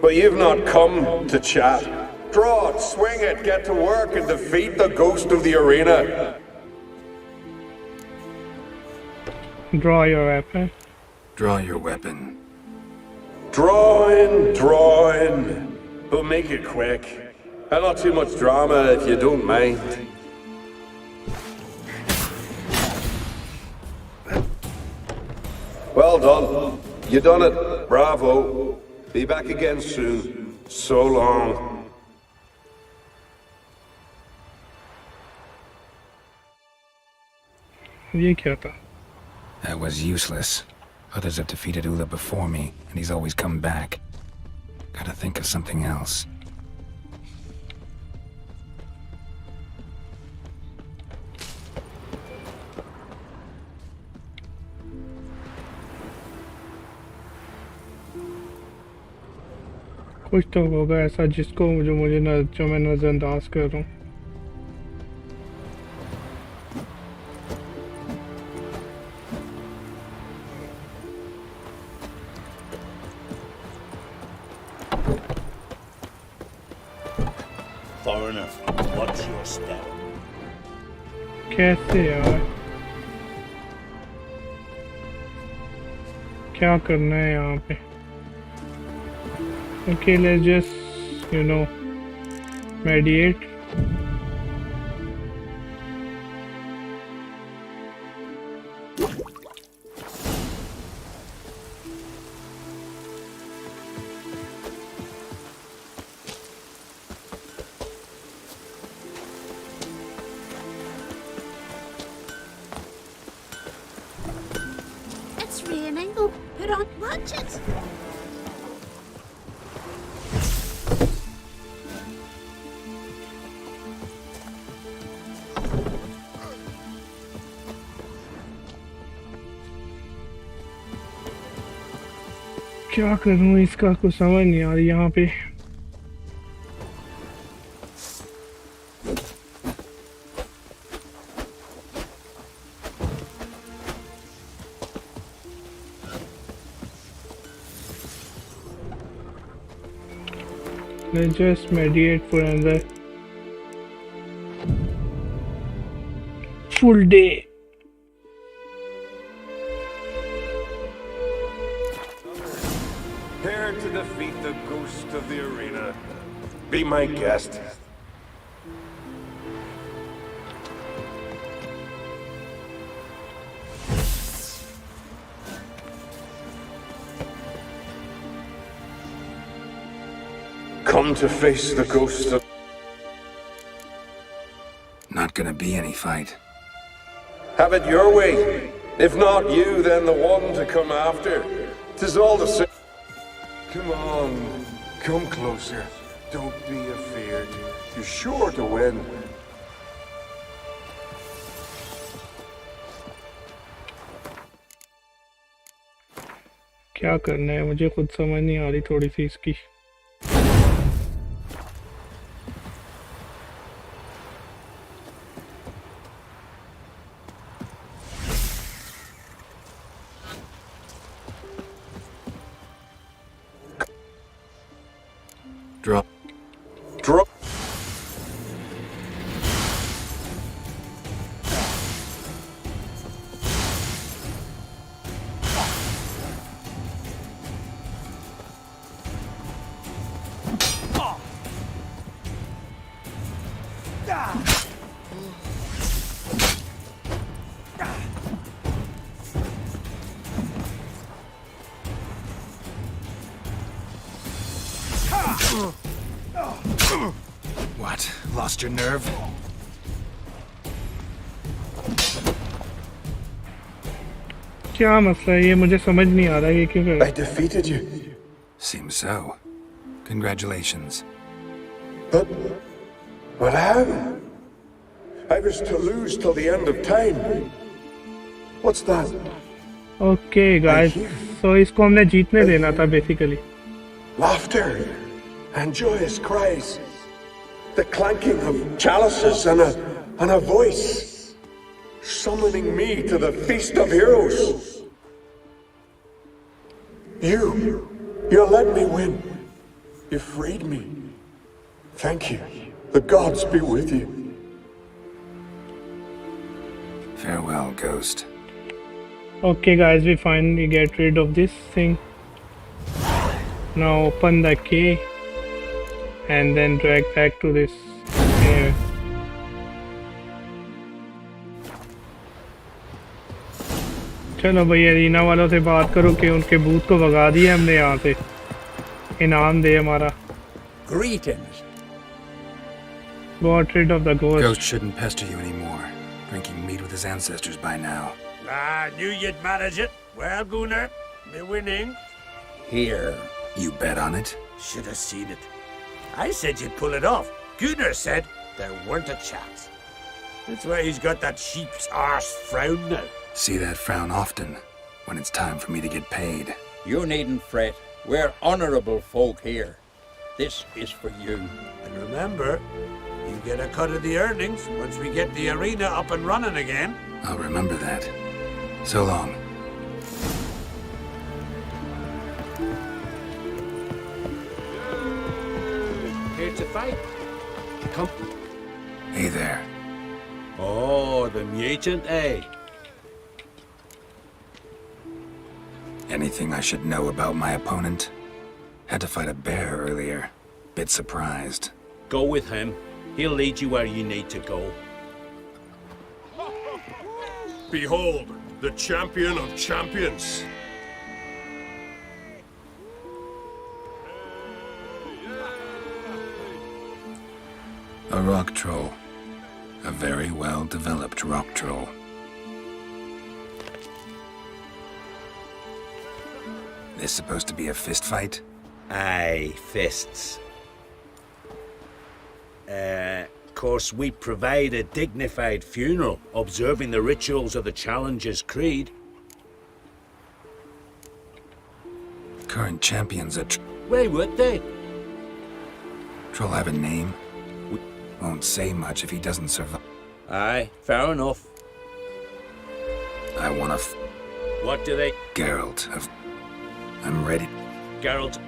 But you've not come to chat. Draw it, swing it, get to work and defeat the ghost of the arena. Draw your weapon. Draw your weapon. Draw in. But make it quick. And not too much drama if you don't mind. Well done. You done it. Bravo. Be back again soon. So long. ये क्या था? That was useless. Others have defeated Ulla before me, and he's always come back. Gotta think of something else. कुछ तो होगा ऐसा जिसको जो मैं नज़रअंदाज कर रहा हूँ। Foreigner, watch your step. कैसे यार? क्या करना है यहाँ पे? Okay, let's just, mediate. It's raining. Oh, put on watches. क्या करूँ इसका कुछ समझ नहीं आ रही यहाँ पे। Let's just meditate for another full day. Here to defeat the ghost of the arena. Be my guest. Come to face the ghost of... not gonna be any fight. Have it your way. If not you, then the one to come after. 'Tis all the same. Come on, come closer. Don't be afeard. You're sure to win. क्या करना है मुझे खुद समझ नहीं आ रही थोड़ी सी इसकी। Drop. Drop. What? Lost your nerve? क्या मसला है ये मुझे समझ नहीं आ रहा ये क्यों कर रहा है? I defeated you. Seems so. Congratulations. But how? I was to lose till the end of time. What's that? Okay guys, so इसको हमने जीतने देना था basically. Laughter and joyous cries. The clanking of chalices and a voice summoning me to the feast of heroes. You let me win. You freed me. Thank you. The gods be with you. Farewell, Ghost. Okay guys, we finally get rid of this thing. Now open the key and then drag back to this here. चलो भाई arena वालों से बात करो कि उनके booth को भगा दिया हमने यहाँ से। इनाम दे हमारा। Greetings. Got rid of the ghost. Ghost shouldn't pester you anymore. Drinking meat with his ancestors by now. I knew you'd manage it. Well, Gunnar, me winning. Here. You bet on it? Should have seen it. I said you'd pull it off. Gunnar said there weren't a chance. That's why he's got that sheep's arse frown now. See that frown often, when it's time for me to get paid. You needn't fret. We're honorable folk here. This is for you. And remember, you get a cut of the earnings once we get the arena up and running again. I'll remember that. So long. Here to fight. Come. Hey there. Oh, the mutant, eh? Anything I should know about my opponent? Had to fight a bear earlier. Bit surprised. Go with him. He'll lead you where you need to go. Behold, the champion of champions. A rock troll. A very well-developed rock troll. This supposed to be a fist fight? Aye, fists. Course, we provide a dignified funeral, observing the rituals of the Challenger's Creed. Current champions are Why would they? Troll have a name? Won't say much if he doesn't survive. Aye, fair enough. I want to What do they... Geralt of... I'm ready. Geralt...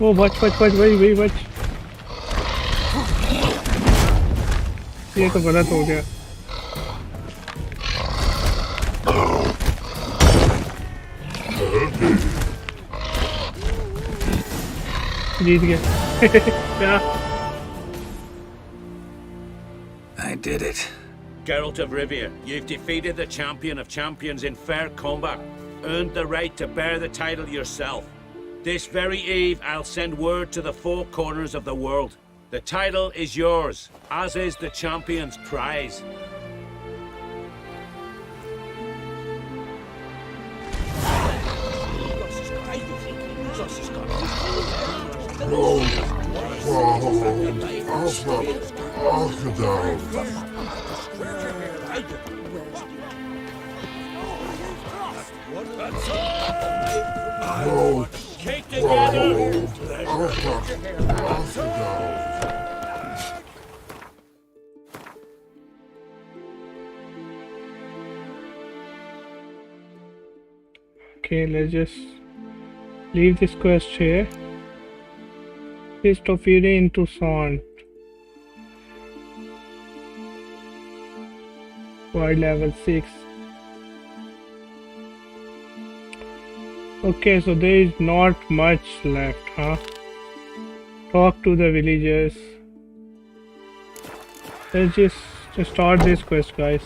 Oh, watch, wait. ये तो गलत हो गया। जीत गए क्या? I did it. Geralt of Rivia, you've defeated the champion of champions in fair combat, earned the right to bear the title yourself. This very eve, I'll send word to the four corners of the world. The title is yours, as is the champion's prize. Keep together! Okay, let's just leave this quest here. Fist of Fury into Sand. Wide level 6. Okay, so there is not much left, huh? Talk to the villagers. Let's just start this quest, guys.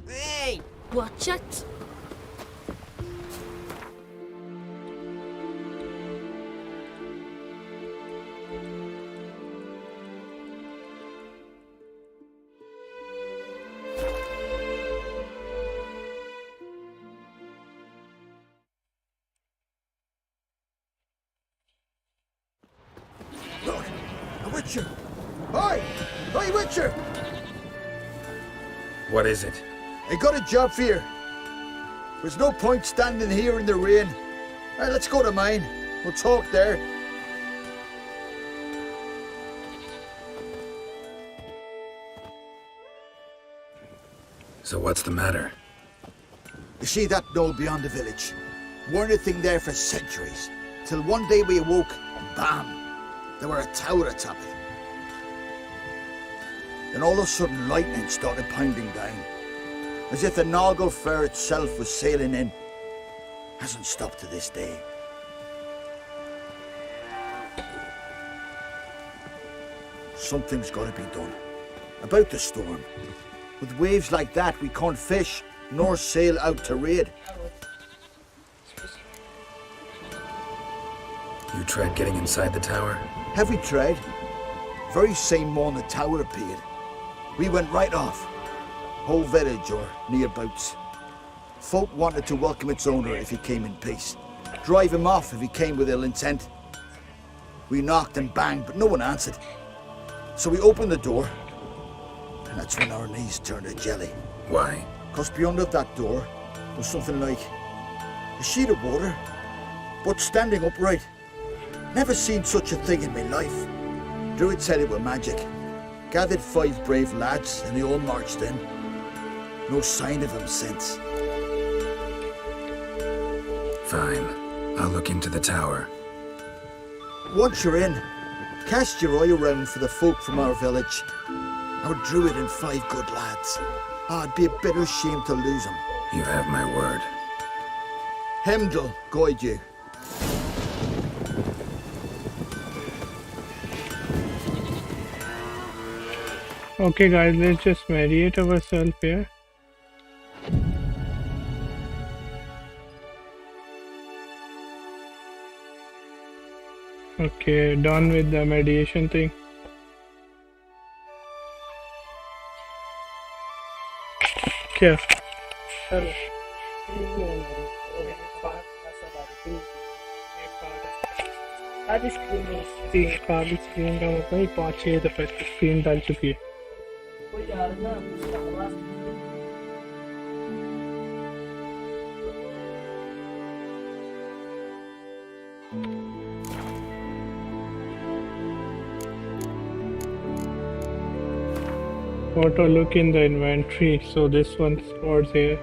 Hey! Watch it! Look! A Witcher! Hi! Hi, Witcher! What is it? I got a job for you. There's no point standing here in the rain. Alright, let's go to mine. We'll talk there. So what's the matter? You see that knoll beyond the village? Weren't a thing there for centuries. Till one day we awoke, and bam! There were a tower atop it. Then all of a sudden lightning started pounding down. As if the Noggle Fair itself was sailing in. Hasn't stopped to this day. Something's got to be done. About the storm. With waves like that, we can't fish, nor sail out to raid. You tried getting inside the tower? Have we tried? Very same morning the tower appeared. We went right off. Whole village or nearabouts. Folk wanted to welcome its owner if he came in peace. Drive him off if he came with ill intent. We knocked and banged, but no one answered. So we opened the door, and that's when our knees turned to jelly. Why? Because beyond that door was something like a sheet of water, but standing upright. Never seen such a thing in my life. Druid said it were magic. Gathered 5 brave lads, and they all marched in. No sign of him since. Fine. I'll look into the tower. Once you're in, cast your eye around for the folk from our village. Our druid and 5 good lads. It'd be a bitter shame to lose them. You have my word. Hemdall guide you. Okay guys, let's just mediate ourselves here. Okay, done with the mediation thing. Okay. सारी screen काली screen का मतलब 5-6 दफे screen डाल चुकी है. Auto look in the inventory, so this one's towards here.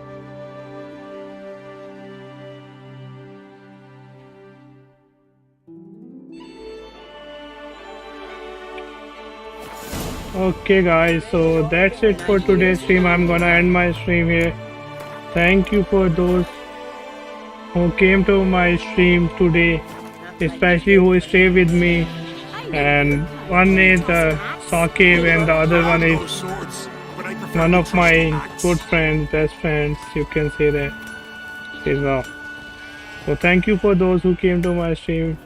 Okay guys, so that's it for today's stream. I'm gonna end my stream here. Thank you for those who came to my stream today, especially who stay with me. And one is Sakib and the other one is one of my good friends, best friends, you can say that. So thank you for those who came to my stream.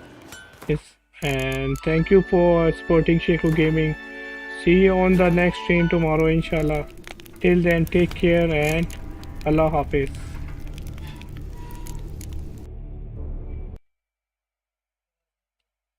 And thank you for supporting Sheku Gaming. See you on the next stream tomorrow, inshallah. Till then, take care and Allah Hafiz.